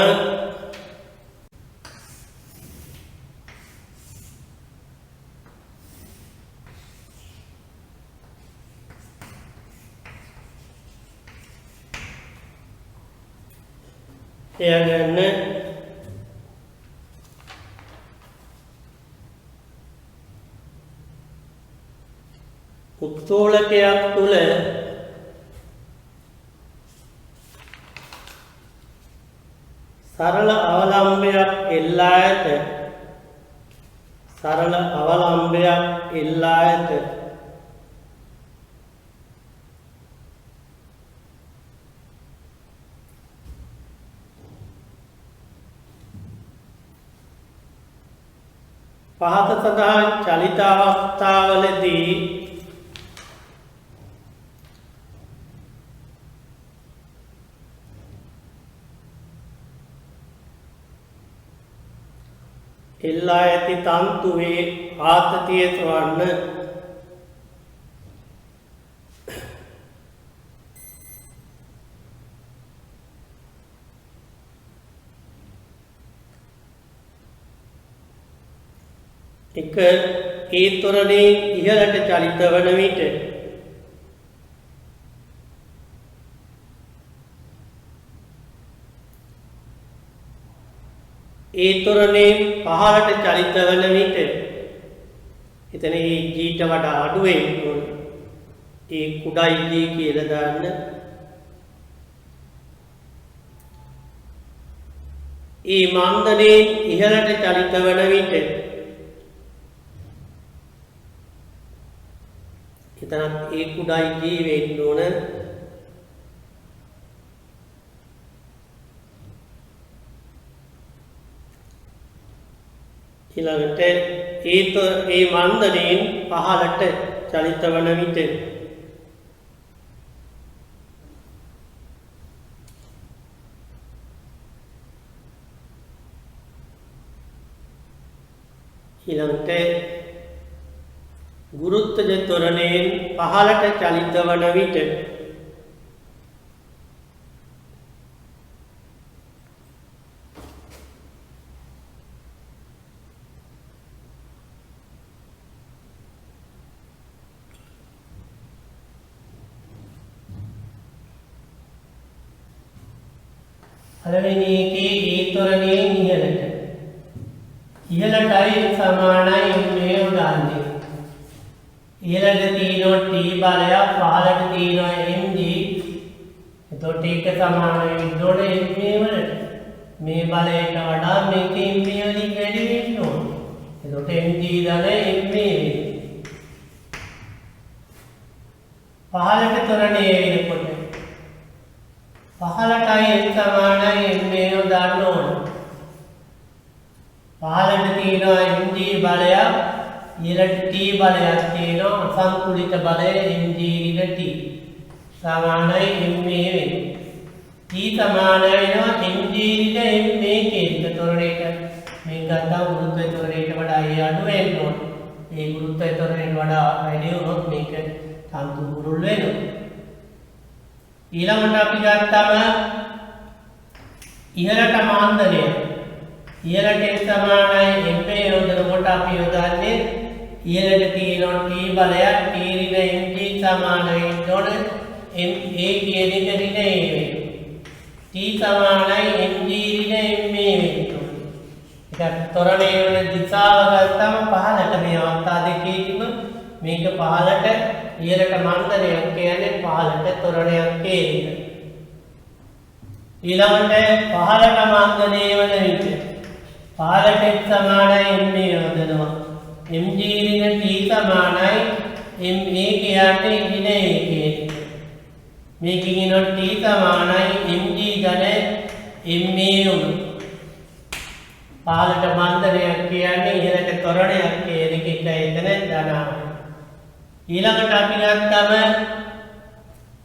එයගන්න උත්සෝලකයක් තුල සරල අවලම්බයක් එල්ලා ඇත. සරල අවලම්බයක් එල්ලා ඇත. පහත සඳහන් චලිත අවස්ථාවලදී එල්ලා ඇති තන්තුවේ ආතතිය සොයන්න. එක ඒ ත්වරණේ ඉහළට චලිත වන විට ඒ ත්වරණේ පහළට චලිත වන විට එතන ඒ g ට වඩා අඩු වෙන්න ඕන. ඒ කුඩායි g කියලා දාන්න. ඒ මන්දනේ ඉහළට චලිත වන විට එතනත් ඒ කුඩායි g වෙන්න ඕන. ඊළඟට ඒ මන්දනයෙන් පහළට චලිත වන විට ඊළඟට ගුරුත්වජ ත්වරණයෙන් පහළට චලිත වන විට පළවෙනි එකේ ඒ ත්වරණයෙන් ඉහළටයි සමානයි මේ උදාන්නේ. ඉහළට තියෙනවා t බලයක් පහළට තියෙනවා mg. එතකොට ඒක සමානයි විතර mv වලට. මේ බලයට වඩා මේකේ mv වලින් වැඩි වෙන්න ඕනේ. එතකොට mg ධන mv වෙයි. පහළට ත්වරණය වෙනකොට පහළටයි m සමානයි mv දාන්න ඕනේ. පහළට තියෙනවා mg බලයක් ඊළඟ t බලයක් තියෙනවා අසංතුලිත බලය mg ඊට t සමානයි mv වෙන්නේ. t සමාන වෙනවා mg ඊට m මේකේ ත්වරණයට මේ ගත්තා ගුරුත්වය ත්වරණයට වඩා ඒ අඩු වෙන්න ඕනේ. ඒ ගුරුත්වය ත්වරණයට වඩා වැඩි වුණොත් මේක තන්තු බුරුල් වෙනවා. ඊළඟට අපි ගත්තම ඉහළට මාන්දරය ඉහළට සමානයි mv යොදනකොට අපි යොදන්නේ ඉහළට තියෙන t බලයක් t ඍණ mg සමාන වෙන්න ඕන m a කියන එක ඍණ a වෙයි. t සමානයි mg ඍණ m a වෙන්න ඕන. ඒක ත්වරණය වෙන දිශාව ගත්තම පහළට මේ අවස්ථා දෙකේදීම මේක පහළට ඉහළට මාන්දරයක් කියන්නේ පහළට ත්වරණයක් කියන. ඊළඟට පහළට මාන්දරය වන විට පහළට සමානයි mv යොදනවා. mg ඍණ t සමානයි ma කියන්නේ ඍණ a කියන්නේ. මේකකින් ඉනොත් t සමානයි mg ධන ma උණු. පහළට මාන්දරයක් කියන්නේ ඉහළට ත්වරණයක් කියන එක එතන ධනාවයි. ඊළඟට අපි ගත්තම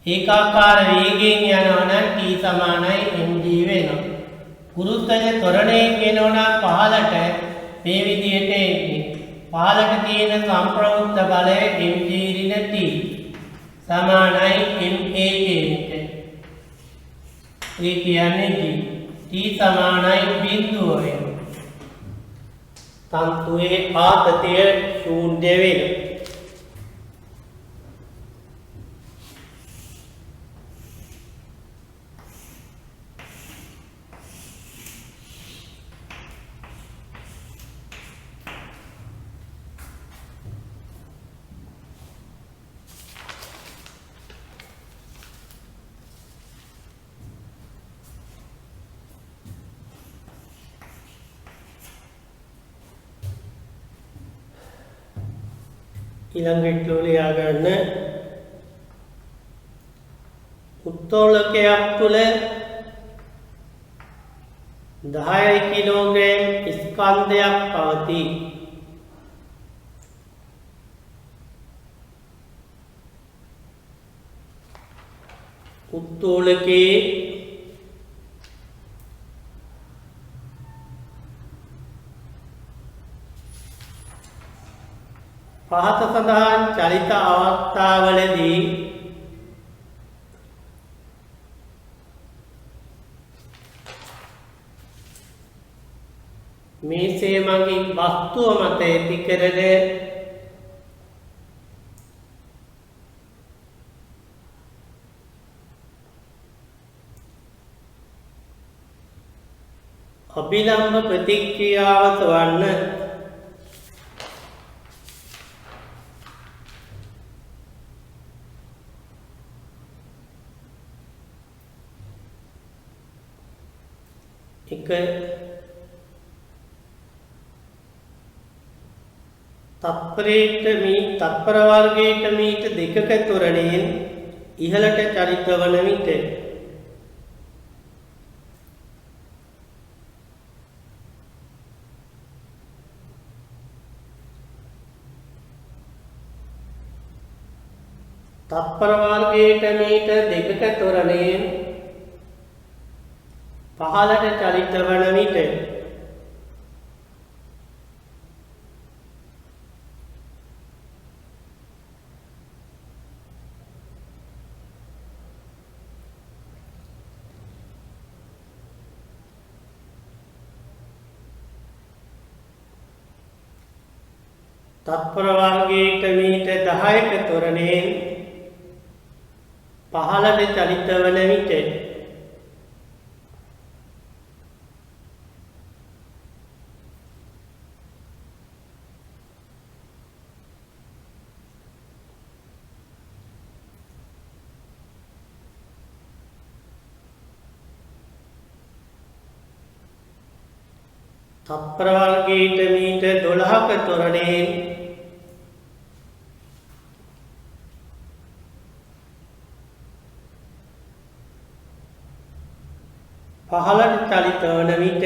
ඒකාකාර වේගයෙන් යනවා නම් t සමානයි mg වෙනවා. ගුරුත්වජ ත්වරණයෙන් එනවා නම් පහළට මේ විදිහට එන්නේ. පහළට තියෙන සම්ප්‍රවෘත්ත බලය mg ඍණ t සමානයි ma කියන එක. ඒ කියන්නේ t සමානයි බිඳුව වෙනවා. තන්තුවේ ආතතිය ශූන්‍ය වෙනවා. ඊළඟට ලියා ගන්න උත්තෝලකයක් තුල 10 කිලෝග්‍රෑම් ස්කන්ධයක් පවතී. උත්තෝලකයේ පහත සඳහන් චලිත අවස්ථාවලදී මේසේ මගින් වස්තුව මත ඇති කරන අභිලම්බ ප්‍රතික්‍රියාව සොයන්න. එක තත්පර වර්ගයක මීට දෙකක ත්වරණයෙන් ඉහළට චලිත වන විට තත්පර වර්ගයක මීට දෙකක ත්වරණයෙන් පහළට චලිත වන විට තත්පර වර්ගයට මීටර් 10ක ත්වරණයෙන් 15ට චලිත වන විට තත්පර වර්ගයට මීටර් 12ක ත්වරණයෙන් 15ට චලිත වන විට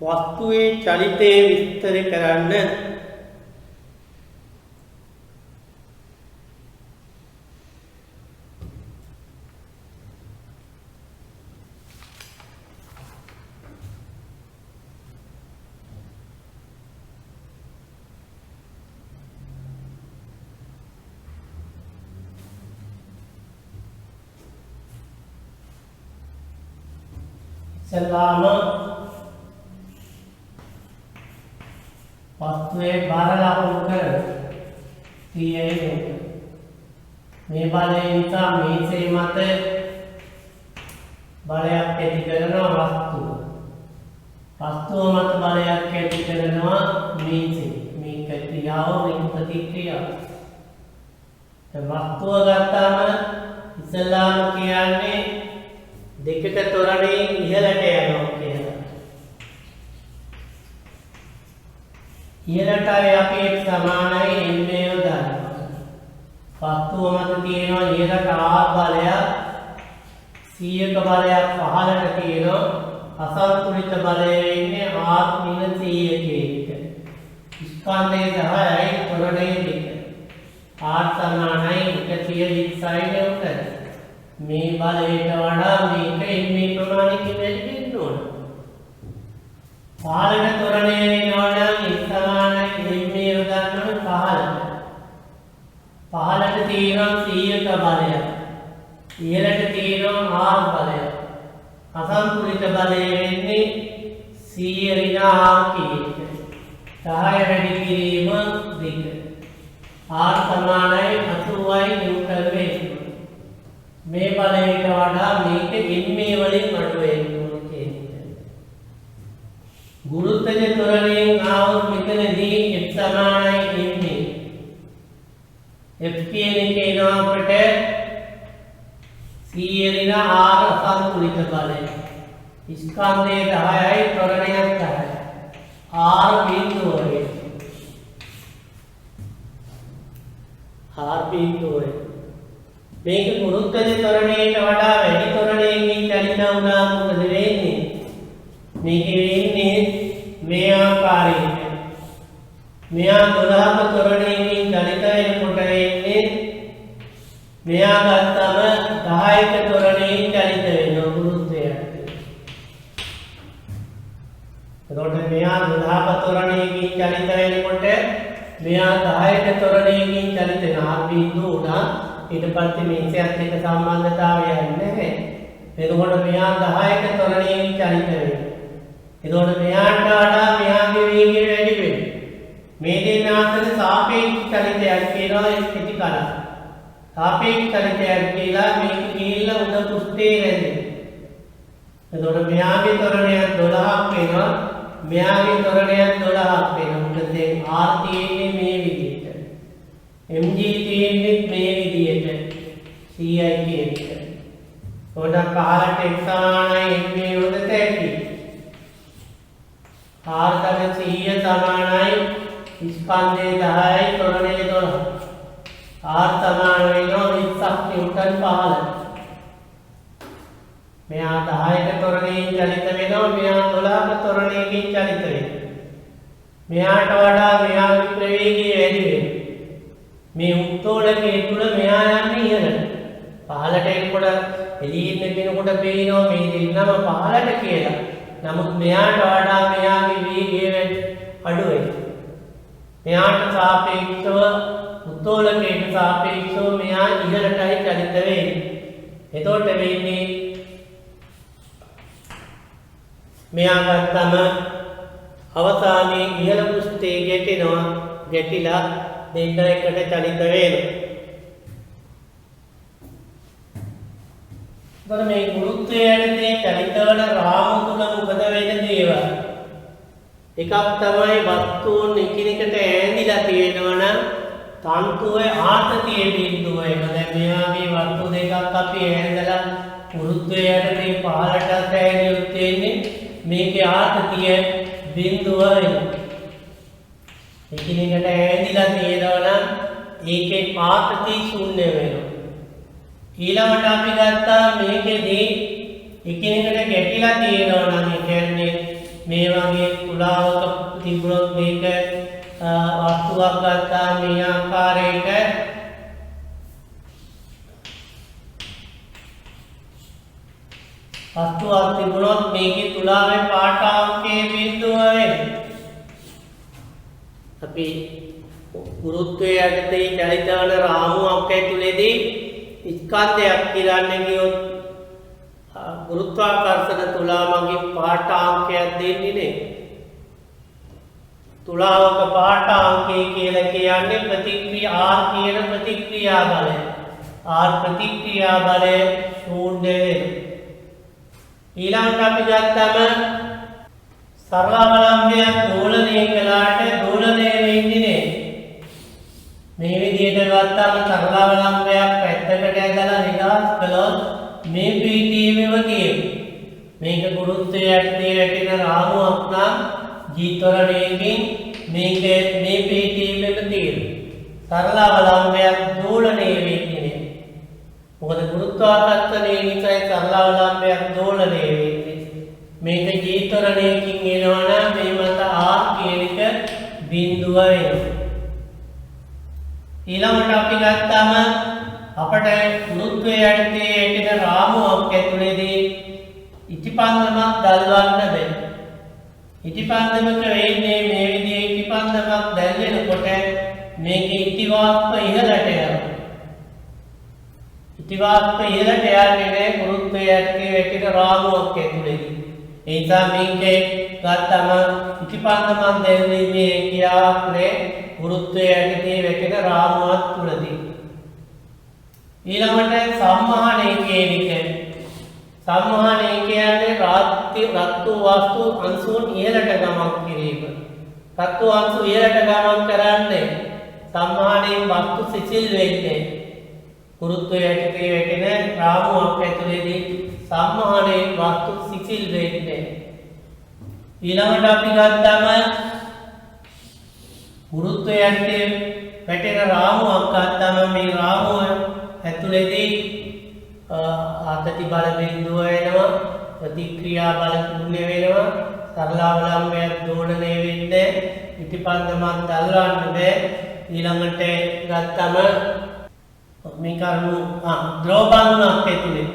වස්තුවේ චලිතය විස්තර කරන්න. Selama වස්තුවේ බාර ලකුණු කර තියේ මේ බලය නිසා මේසේ මත බලයක් ඇති කරනවා වස්තුව මත බලයක් ඇති කරනවා මේසේ මේක ක්‍රියාව මේක ප්‍රතික්‍රියාව. වස්තුව ගත්තාම ඉස්සලාම කියන්නේ දෙකට තොරණේ ඉහළට යනවා කියලා. ඉහළටයි අපි සමානයි එන්නේ යොදනවා. වස්තුව මත තියෙනවා ඉහළට ආ බලයක් 100ක බලයක් පහළට තියෙනවා. අසන්තුලිත බලය වෙන්නේ R - 100ක එක. ස්කන්ධයේ 10යි තොරණේ 2. R සමානයි 120යි උත්තර. මේ බලයට වඩා මේක මේ ප්‍රමාණයකින් වැඩි වෙන්න ඕන. පාලන තොරණය වෙනවා නම් සමානයි මේ උදාහරණ 15. 15ට තියෙනවා 100ක බලයක්. ඉහළට තියෙනවා R බලයක්. අසන්තුලිත බලය වෙන්නේ 100 ඍණ R කීයක. 10 වැඩි කිරීම 2. R සමානයි 80යි නිව්ටන් වෙනවා. මේ බලයට වඩා මේක එන්නේ වලින් අඩු වෙන්න ඕන කියන්නේ. ගුරුත්වජ ත්වරණයෙන් ආවොත් මෙතනදී F සමානයි ma. F කියන එකේ නම අපට 100 ඍණ R අසන්තුලිත බලය. ස්කන්ධයේ 10යි ත්වරණයක් 10යි. R බිඳුව වේ. R බිඳුව මේක ගුරුත්වජ ත්වරණයට වඩා වැඩි ත්වරණයකින් චලිත වුණා මොකද වෙන්නේ? මේක වෙන්නේ මේ ආකාරයට. මෙයා 12ක ත්වරණයකින් චලිත වෙනකොට වෙන්නේ මෙයා ගත්තම 10ක ත්වරණයෙන් චලිත වෙනවා ගුරුත්වයට. එතකොට මෙයා 12ක ත්වරණයකින් චලිත වෙනකොට මෙයා 10ක ත්වරණයකින් චලිත වෙනවා. බිඳුව උනා ඊට පස්සේ මේසයත් එක්ක සම්බන්ධතාවයක් නැහැ. එතකොට මෙයා 10ක ත්වරණයෙන් චලිත වෙනවා. එතකොට මෙයාට වඩා මෙයාගේ වේගය වැඩි වෙනවා. මේ දෙන්න අතර සාපේක්ෂ චලිතයක් කියනවා ඉති කල. සාපේක්ෂ චලිතයක් කියලා මේක ගිහිල්ලා උඩ පෘෂ්ඨයේ රැඳෙනවා. එතකොට මෙයාගේ ත්වරණයක් 12ක් වෙනවා. මෙයාගේ ත්වරණයක් 12ක් වෙනවා. මොකද දැන් R තියෙන්නේ මේ විදිහට. mg තියෙන්නේ මේ විදිහට. ci කියන එක. උඩ පහළට x සමානයි ma යොදත ඇති. R ධන 100 සමානයි ස්කන්ධයේ 10යි ත්වරණයේ 12. R සමාන වෙනවා 20ක් නිව්ටන් 15. මෙයා 10ක ත්වරණයෙන් චලිත වෙනවා. මෙයා 12ක ත්වරණයකින් චලිත වෙනවා. මෙයාට වඩා මෙයාගේ ප්‍රවේගය වැඩි වෙනවා. මේ උත්තෝලකයේ තුල මෙයා යන්නේ ඉහළට. පහළට එනකොට එළියෙන් එනකොට පේනවා මේ දෙන්නම පහළට කියලා. නමුත් මෙයාට වඩා මෙයාගේ වේගය අඩු වෙනවා. මෙයාට සාපේක්ෂව උත්තෝලකයට සාපේක්ෂව මෙයා ඉහළටයි චලිත වෙන්නේ. එතකොට වෙන්නේ මෙයා ගත්තම අවසානයේ ඉහළ පෘෂ්ඨයේ ගැටෙනවා. ගැටිලා දෙන්න එකට චලිත වෙනවා. එතකොට මේ ගුරුත්වයේ චලිත වන රාමු තුල මොකද වෙන දේවල්? එකක් තමයි වස්තුන් එකිනෙකට ඈඳිලා තියෙනවා නම් තන්තුවේ ආතතිය බිඳුව එක. දැන් මේ වගේ වස්තු දෙකක් අපි ඈඳලා ගුරුත්වයේ යටතේ පහළට ඈඳියොත් තියෙන්නේ මේකේ ආතතිය බිඳුව වෙනවා. එකිනෙකට ඈඳිලා තියෙනවා නම් ඒකේ ආතතිය ශූන්‍ය වෙනවා. ඊළඟට අපි ගත්තා මේකේදී එකිනෙකට ගැටිලා තියෙනවා නම් ඒ කියන්නේ මේ වගේ තුලාවක තිබුණොත් මේක වස්තුවක් ගත්තා මේ ආකාරයක වස්තුවක් තිබුණොත් මේකේ තුලාවේ පාඨාංකයේ බිඳුව වෙනවා. අපි ගුරුත්වයේ යටතේ චලිත වන රාමුවක් ඇතුලේදී ස්කන්ධයක් කියන්නේ කියොත් ගුරුත්වාකර්ෂණ තුලාවගේ පාඨාංකයක් දෙන්නේ නේ. තුලාවක පාඨාංකය කියලා කියන්නේ ප්‍රතික්‍රියා R කියන ප්‍රතික්‍රියා බලය. R ප්‍රතික්‍රියා බලය ශූන්‍ය වෙනවා. ඊළඟට අපි ගත්තම සරලාවලම්බයක් දෝලනය කළාට දෝලනය වෙන්නේ නේ. මේ විදිහට ගත්තම සරලාවලම්බයක් පැත්තකට ඇදලා නිදාස් කළොත් මේ පීඨීමේම තියෙනවා. මේක ගුරුත්වයේ යටතේ වැටෙන රාමුවක් නම් ජීතරණයකින් මේක මේ පීඨීමේම තියෙනවා. සරලාවලම්බයක් දෝලනය වෙන්නේ නේ. මොකද ගුරුත්වාකර්ෂණය නිසා සරලාවලම්බයක් දෝලනය වෙන්නේ. මේක ජීතරණයකින් එනවා නම් මේ මත R කියන එක බිඳුව වෙනවා. ඊළඟට අපි ගත්තම අපට ගුරුත්වයේ යටතේ ඇතින රාමුවක් ඇතුලේදී ඉටිපන්දමක් දල්වන්න බෑ. ඉටිපන්දමක වෙන්නේ මේ විදිහේ ඉටිපන්දමක් දැල්වෙනකොට මේකේ ඉටිවාත්ම ඉහළට යනවා. ඉටිවාත්ම ඉහළට යන්නේ නෑ ගුරුත්වයේ යටතේ ඇතින රාමුවක් ඇතුලේදී. ඒ නිසා මේකේ ගත්තම ඉටිපන්දමක් දැල්වීමේ හැකියාවක් නෑ ගුරුත්වයේ යටතේ වැටෙන රාමුවක් තුලදී. ඊළඟට සම්මානය කියන එක. සම්මානය කියන්නේ රත්තු වස්තු අංශුන් ඉහළට ගමන් කිරීම. රත්තු අංශු ඉහළට ගමන් කරන්නේ සම්මානයෙන් වස්තු සිසිල් වෙන්නේ. ගුරුත්වයේ යටතේ වැටෙන රාමුවක් ඇතුලේදී සම්මානයෙන් වස්තු සිසිල් වෙන්නේ. ඊළඟට අපි ගත්තම ගුරුත්වයේ යටතේ වැටෙන රාමුවක් ගත්තම මේ රාමුව ඇතුලේදී ආතති බල බිඳුව වෙනවා, ප්‍රතික්‍රියා බල ශූන්‍ය වෙනවා, සරලාවලම්බයක් දෝලනය වෙන්නේ, ඉටිපන්දමක් දල්වන්න බෑ. ඊළඟට ගත්තම මේ කරුණු ද්‍රව බඳුනක් ඇතුලේ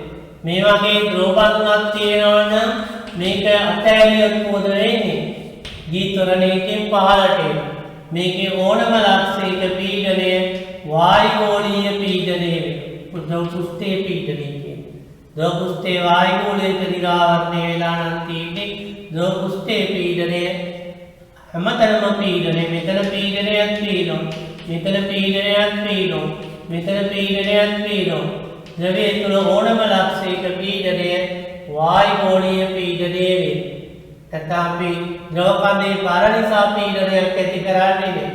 මේ වගේ ද්‍රව බඳුනක් තියෙනවා නම් මේක අතෑරියොත් මොකද වෙන්නේ? ජීතරණයකින් පහළට එනවා. මේකේ ඕනම ලක්ෂයක පීඩනය වායුගෝලීය පීඩනය වෙනවා. ද්‍රව පෘෂ්ඨයේ පීඩනය කියන්නේ. ද්‍රව පෘෂ්ඨයේ වායුගෝලයක නිරාවරණය වෙලා නම් තියෙන්නේ ද්‍රව පෘෂ්ඨයේ පීඩනය හැමතැනම පීඩනය. මෙතන පීඩනයක් තියෙනවා. මෙතන පීඩනයක් තියෙනවා. මෙතන පීඩනයක් තියෙනවා. ද්‍රවයේ තුල ඕනම ලක්ෂයක පීඩනය වායුගෝලීය පීඩනය වෙනවා. තථාපි ද්‍රව කඳේ බර නිසා පීඩනයක් ඇති කරන්නේ නැහැ.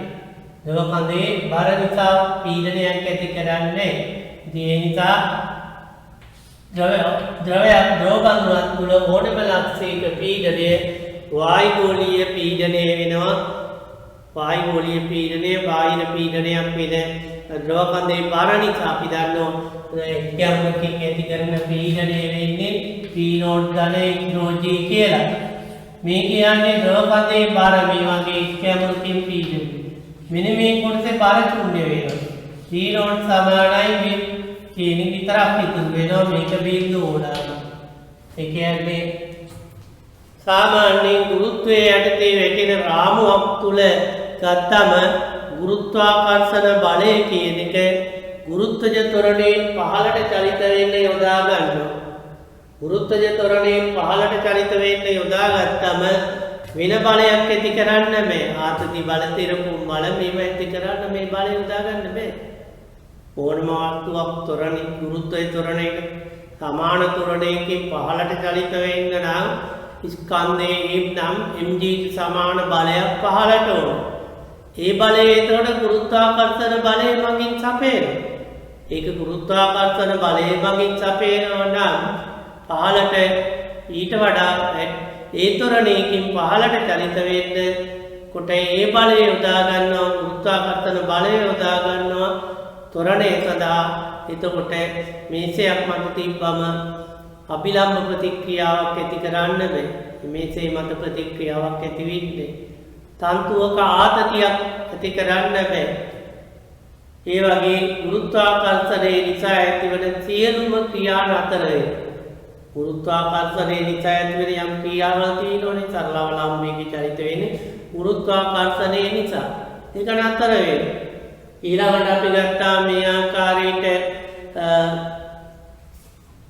ද්‍රව කඳේ බර නිසා පීඩනයක් ඇති කරන්නේ. ඉතින් ඒ නිසා ද්‍රව බඳුනක් තුල ඕනම ලක්ෂයක පීඩනය වායුගෝලීය පීඩනය වෙනවා. වායුගෝලීය පීඩනය බාහිර පීඩනයක් වෙන ද්‍රව කඳේ බර නිසා අපි දන්නවා එක්කමකින් ඇති කරන පීඩනය වෙන්නේ P0 ඝන G කියලා. මේ කියන්නේ ද්‍රව කඳේ බර මේ වගේ එක්කමකින් පීඩනය. මෙන්න මේ කොටසේ බර ශූන්‍ය වෙනවා. P0 සමානයි මේ කියන විතරක් ඉතුරු වෙනවා මේක බිඳුව උඩම. ඒ කියන්නේ සාමාන්‍යයෙන් ගුරුත්වයේ යටතේ වැටෙන රාමුවක් තුල ගත්තම ගුරුත්වාකර්ෂණ බලය කියන එක ගුරුත්වජ ත්වරණයෙන් පහළට චලිත වෙන්න යොදා ගන්නවා. ගුරුත්වජ ත්වරණයෙන් පහළට චලිත වෙන්න යොදාගත්තම වෙන බලයක් ඇති කරන්න බෑ. ආතති බල තිරපුම් බල මේව ඇති කරන්න මේ බලය යොදා ගන්න බෑ. ඕනම වස්තුවක් ත්වරණය ගුරුත්වයේ ත්වරණයට සමාන ත්වරණයකින් පහළට චලිත වෙන්න නම් ස්කන්ධයේ නම් mg සමාන බලයක් පහළට ඕන. ඒ බලය එතකොට ගුරුත්වාකර්ෂණ බලය මගින් සපයනවා. ඒක ගුරුත්වාකර්ෂණ බලය මගින් සපයනවා නම් පහළට ඊට වඩා ඒ ත්වරණයකින් පහළට චලිත වෙන්න කොට ඒ බලය යොදා ගන්නවා ගුරුත්වාකර්ෂණ බලය යොදා ගන්නවා ත්වරණය සඳහා. එතකොට මේසයක් මත තිබ්බම අභිලම්බ ප්‍රතික්‍රියාවක් ඇති කරන්න බෑ. මේසේ මත ප්‍රතික්‍රියාවක් ඇති වෙන්නේ තන්තුවක ආතතියක් ඇති කරන්න බෑ. ඒ වගේ ගුරුත්වාකර්ෂණය නිසා ඇතිවන සියලුම ක්‍රියා නතර වෙනවා. ගුරුත්වාකර්ෂණය නිසා ඇතිවන යම් ක්‍රියාවල් තියෙනවනේ සරලවලම්බයේ චලිත වෙන්නේ ගුරුත්වාකර්ෂණය නිසා. ඒක නතර වෙනවා. ඊළඟට අපි ගත්තා මේ ආකාරයට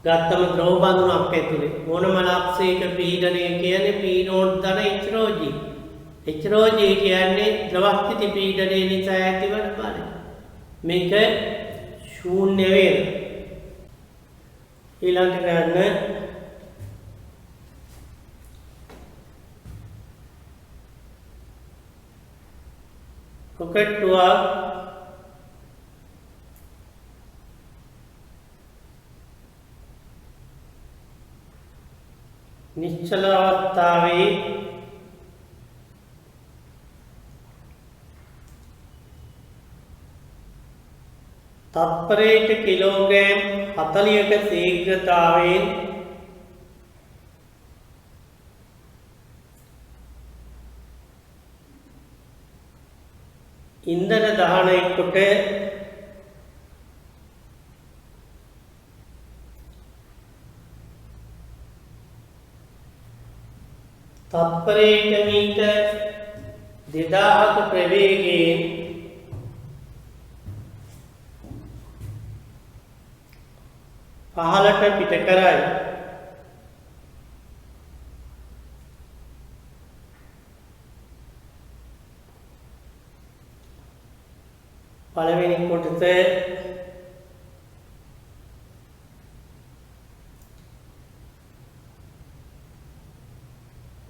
ගත්තම ද්‍රව බඳුනක් ඇතුලේ මොනම ලක්ෂයක පීඩනය කියන්නේ පීනෝඩ් ධන HROG. HROG කියන්නේ ද්‍රව ස්ථිති පීඩනය නිසා ඇතිවන බලය. මේක ශූන්‍ය වෙනවා. ඊළඟට ගන්න රොකට්ටුවක් නිශ්චල අවස්ථාවේ තත්පරයට කිලෝග්‍රෑම් 40ක ශීඝ්‍රතාවයෙන් ඉන්ධන දහනයකට තත්පරයට මීටර් 2000ක ප්‍රවේගයෙන් පහළට පිට කරයි. පළවෙනි කොටස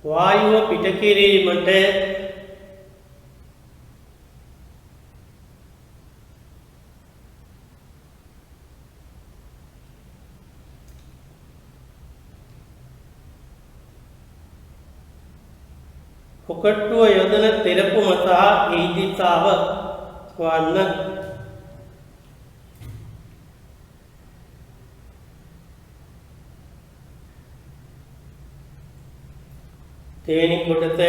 වායුව පිට කිරීමට රොකට්ටුව යොදන තෙරපුම සහ ඒ දිශාව වන්න. දෙවෙනි කොටස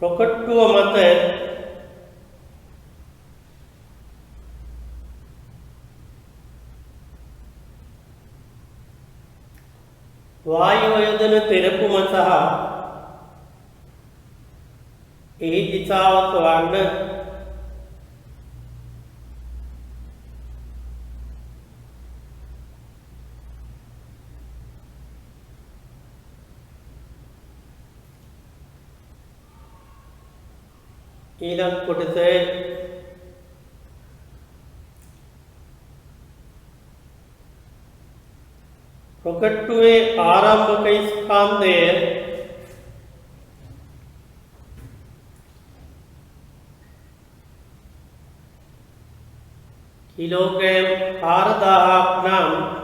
රොකට්ටුව මත වායුව යොදන තෙරපුම සහ ඒ දිශාවක් වන්න. ඊළඟ කොටස රොකට්ටුවේ ආරම්භක ස්කන්ධය කිලෝග්‍රෑම් 4000ක් නම්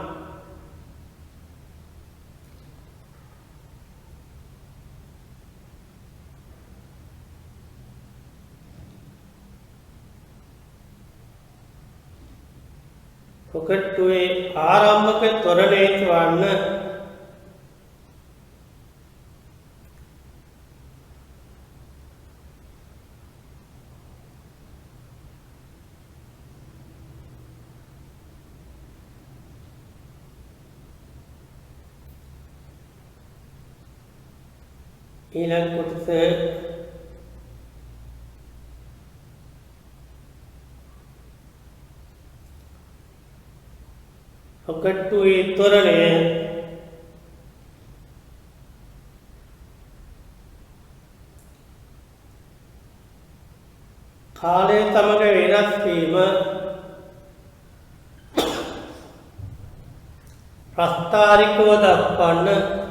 රොකට්ටුවේ ආරම්භක ත්වරණය වන්න. ඊළඟ කොටස ඔකට්ටුවේ තොරණය කාලය සමග වෙනස් වීම ප්‍රස්තාරිකව දක්වන්න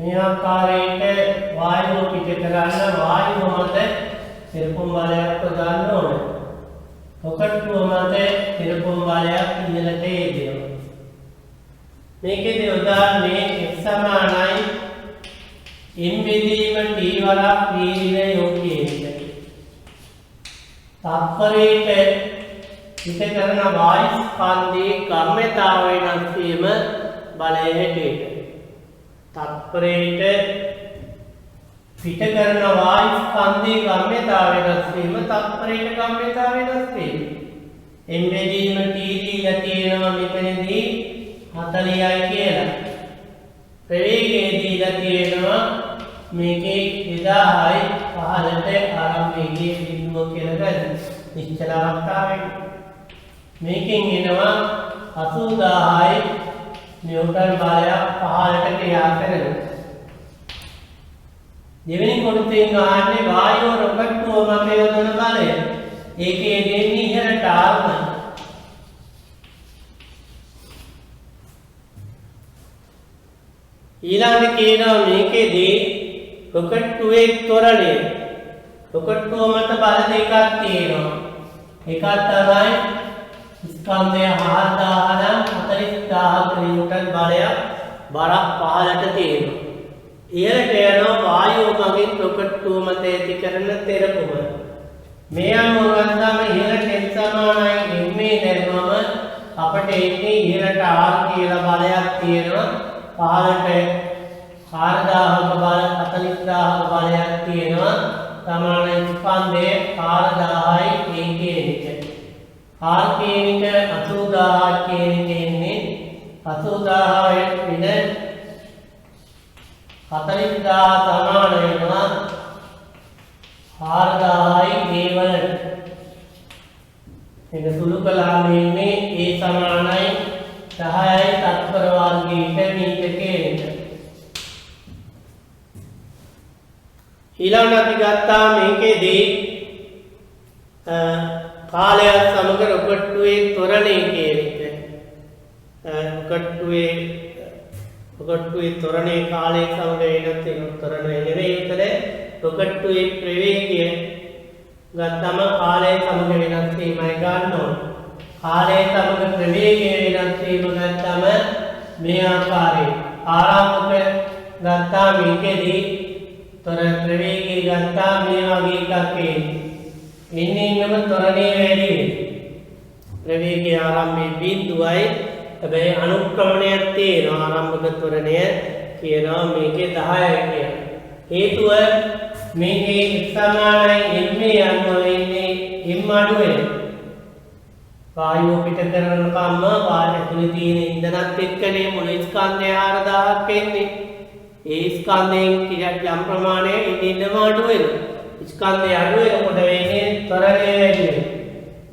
මේ ආකාරයට වායුව පිට කරන්න වායුව මත තිරපුම් බලයක් ප්‍රදාන්න ඕනේ. ඔකට්ටුව මත තිරපුම් බලයක් ඉහළට එදෙනවා. මේකේදී උදාහරණේ x සමානයි m බෙදීම t වරක් වීර්ය යෝග්‍යයි. තත්පරයට පිට කරන වායු ස්කන්ධයේ කර්මතාවය වෙනස් වීම බලය හැටියට තත්පරයට පිට කරන වායු ස්කන්ධයේ ගම්‍යතාවය වෙනස් වීම තත්පරයට ගම්‍යතාවය වෙනස් වීම m බෙදීම t දීලා තියෙනවා මෙතනදී 40යි කියලා ප්‍රවේගය දීලා තියෙනවා මේකේ 2000යි 15ට ආරම්භයේ බිඳුව කියලා ගන්න නිශ්චල අවස්ථාවේ මේකෙන් එනවා 80000යි न्यूटन බලයක් 15ට ක්‍රියා කරනවා. දෙවෙනි කොටසෙන් ආන්නේ වායුව රොකට්ටුව මත යොදන බලය. ඒකේ දෙන්නේ ඉහළට ආවම ඊළඟට කියනවා මේකේදී රොකට්ටුවේ ත්වරණය. රොකට්ටුව මත බල දෙකක් තියෙනවා. එකක් තමයි ස්කන්ධය 4000 නම් 40000 නිව්ටන් බලයක් බරක් 15ට තියෙනවා. ඉහළට යනවා වායුව මගින් රොකට්ටුව මත ඇති කරන තෙරපුම. මේ අනුව ගත්තාම ඉහළට x සමානයි m දැම්මම අපිට එන්නේ ඉහළට r කියලා බලයක් තියෙනවා. 15ට 4000ක බල 40000ක බලයක් තියෙනවා. සමාන ස්කන්ධයේ 4000යි ඒකේ R කියන එක 80000 කියන එක එන්නේ 80000 වෙන 40000 සමාන වෙනවා 4000යි a වලට. ඒක සුළු කළාම එන්නේ a සමානයි 10යි තත්පර වර්ගයකට මීටර කියන එක. ඊළඟට අපි ගත්තා මේකේදී කාලයක් සමග රොකට්ටුවේ ත්වරණය කියන එක. රොකට්ටුවේ ත්වරණය කාලය සමග වෙනස් වෙන ත්වරණය නෙවෙයි උතර රොකට්ටුවේ ප්‍රවේගය ගත්තම කාලය සමග වෙනස් වීමයි ගන්න ඕන. කාලය සමග ප්‍රවේගය වෙනස් වීම ගත්තම මේ ආකාරයේ ආරම්භක ගත්තා මේකෙදී තොර ප්‍රවේගය ගත්තා මේ වගේ එකක් එන්නේ ඉන්නම ත්වරණය වැඩි වෙනවා. ප්‍රවේගය ආරම්භයේ බිඳුවයි හැබැයි අනුක්‍රමණයක් තියෙනවා. ආරම්භක ත්වරණය කියනවා මේකේ 10යි කියලා. හේතුව මේකේ x සමානයි m යනවා වෙන්නේ m අඩු වෙනවා. වායුව පිට කරන කම්ම වායු ඇතුලේ තියෙන ඉන්ධනත් එක්කනේ මුළු ස්කන්ධය 4000ක් එන්නේ. ඒ ස්කන්ධයෙන් කියක් යම් ප්‍රමාණයක ඉඳින්නම අඩු වෙනවා. ස්කන්ධය අඩු වෙනකොට වෙන්නේ ත්වරණය වැඩි වෙනවා.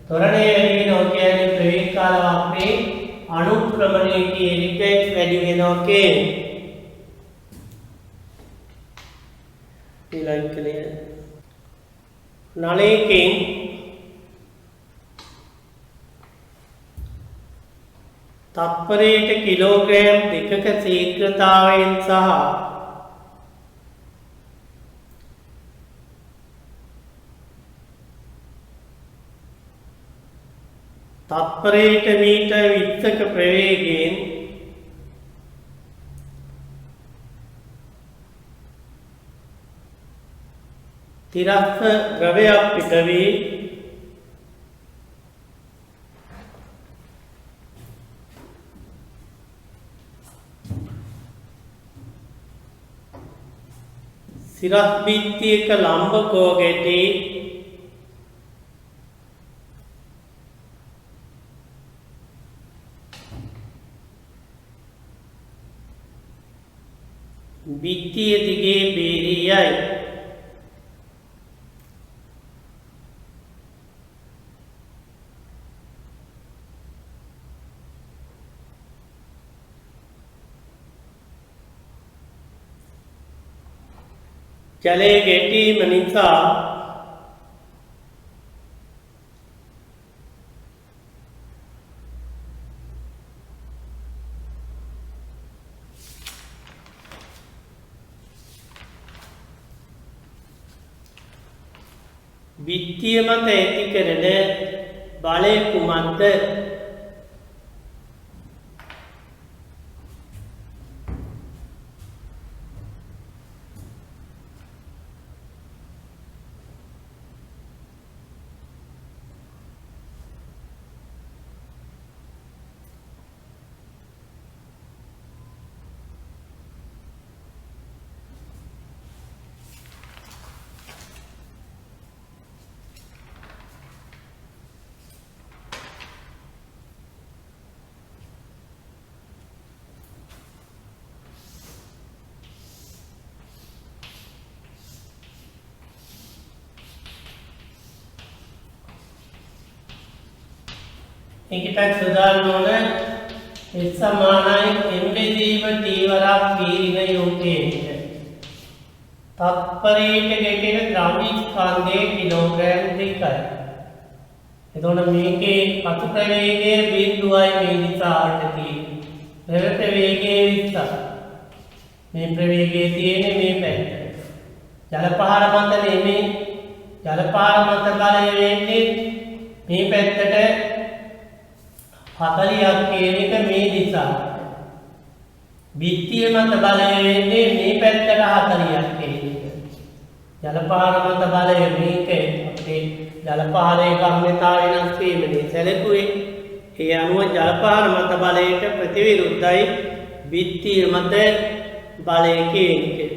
ත්වරණය වැඩි වෙනවා කියන්නේ ප්‍රවේග කාල වක්‍රේ අනුක්‍රමණය කියන එක වැඩි වෙනවා කියන්නේ. ඊළඟට නලයකින් තත්පරයට කිලෝග්‍රෑම් 2ක ශීඝ්‍රතාවයෙන් සහ තත්පරයට මීටර් 20ක ප්‍රවේගයෙන් තිරස්ස ද්‍රවයක් පිට වී සිරස් බිත්තියක ලම්බ කෝගෙටි බිත්තිය දිගේ බේරී යයි. ජලය ගැටීම නිසා බිත්තිය මත ඇති කරන බලය කුමක්ද? ඒකට සදාන ඕන S සමානයි m බෙදීම t වරක් පීරින යෝගයේ තත්පරයට ගැටෙන ද්‍රව්‍ය ස්කන්ධයේ කිලෝග්‍රෑම් 2යි. එතකොට මේකේ පතු ප්‍රවේගය බිඳුවයි මේ දිශාවට තියෙන්නේ. ප්‍රවෘත්ත වේගය 20යි. මේ ප්‍රවේගය තියෙන්නේ මේ පැත්තට. ජල පහර මත නෙමෙයි. ජල පහර මත බලය වෙන්නේ මේ පැත්තට 40ක් කියන එක මේ දිශාවට. බිත්තිය මත බලය වෙන්නේ මේ පැත්තට 40ක් කියන එක. ජල පහර මත බලය මේක අපේ ජල පහරේ ගම්‍යතාව වෙනස් වීමනේ සැලකුවේ. ඒ අනුව ජල පහර මත බලයට ප්‍රතිවිරුද්ධයි බිත්තිය මත බලය කියන එක.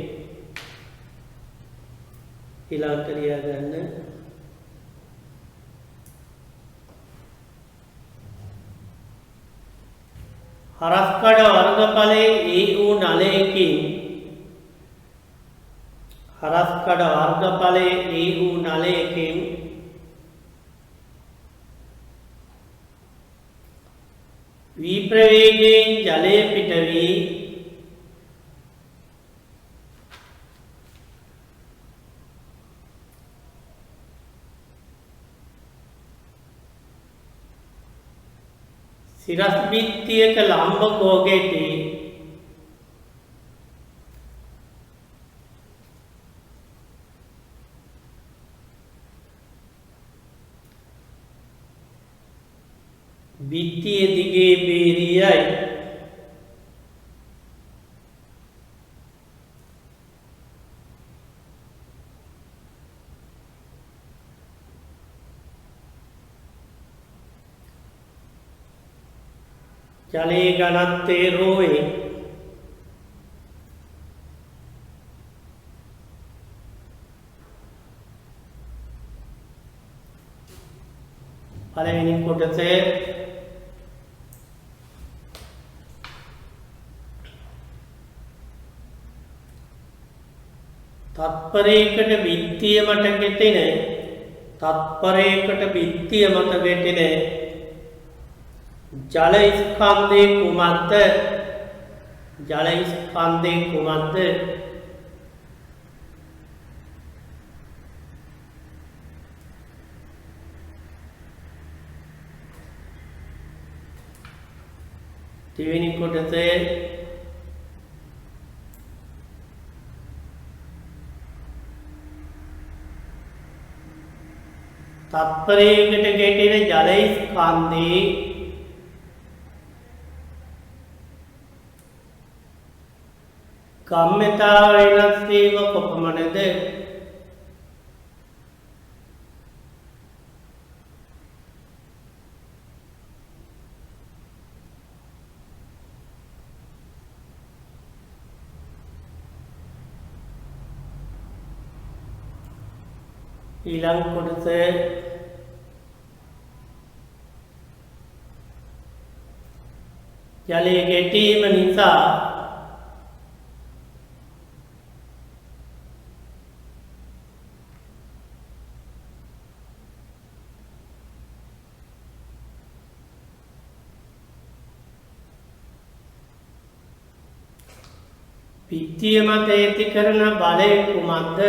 ඊළඟට ලියා ගන්න. හරස්කඩ වර්ගඵලයේ ඒ වූ නලයකින් හරස්කඩ වර්ගඵලයේ ඒ වූ නලයකින් වී ප්‍රවේගයෙන් ජලය පිට වී සිරස් බිත්තියක ලම්බ කෝගෙටි බිත්තිය දිගේ බේරියයි. ජලයේ ඝනත්වය ρ වේ. පළවෙනි කොටසේ තත්පරයකට බිත්තිය මත ගැටෙන තත්පරයකට බිත්තිය මත ගැටෙන ජල ස්කන්ධේ කුමක්ද? ජල ස්කන්ධේ කුමක්ද? දෙවෙනි කොටසේ තත්පරයකට ගැටෙන ජල ස්කන්ධේ ගම්‍යතාව වෙනස් වීම කොපමණද? ඊළඟ කොටස ජලයේ ගැටීම නිසා පිත්තිය මත ඇති කරන බලය කුමක්ද?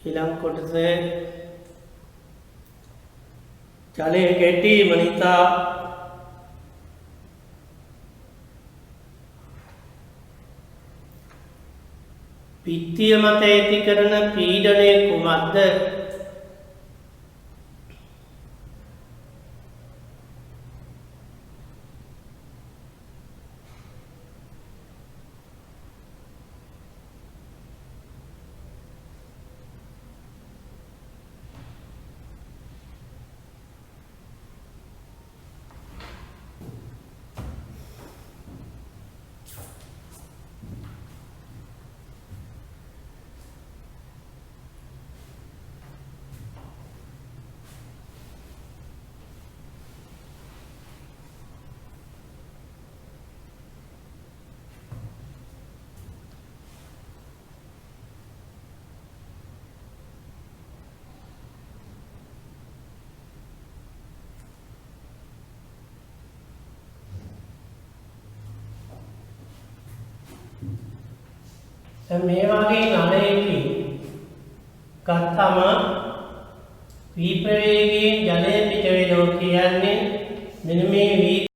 ඊළඟ කොටසේ ජලයේ ගැටීම නිසා පිත්තිය මත ඇති කරන පීඩනය කුමක්ද? මේ වගේ නලයකින් ගත්තම v ප්‍රවේගයෙන් ජලය පිට වෙනවා කියන්නේ මෙන්න මේ v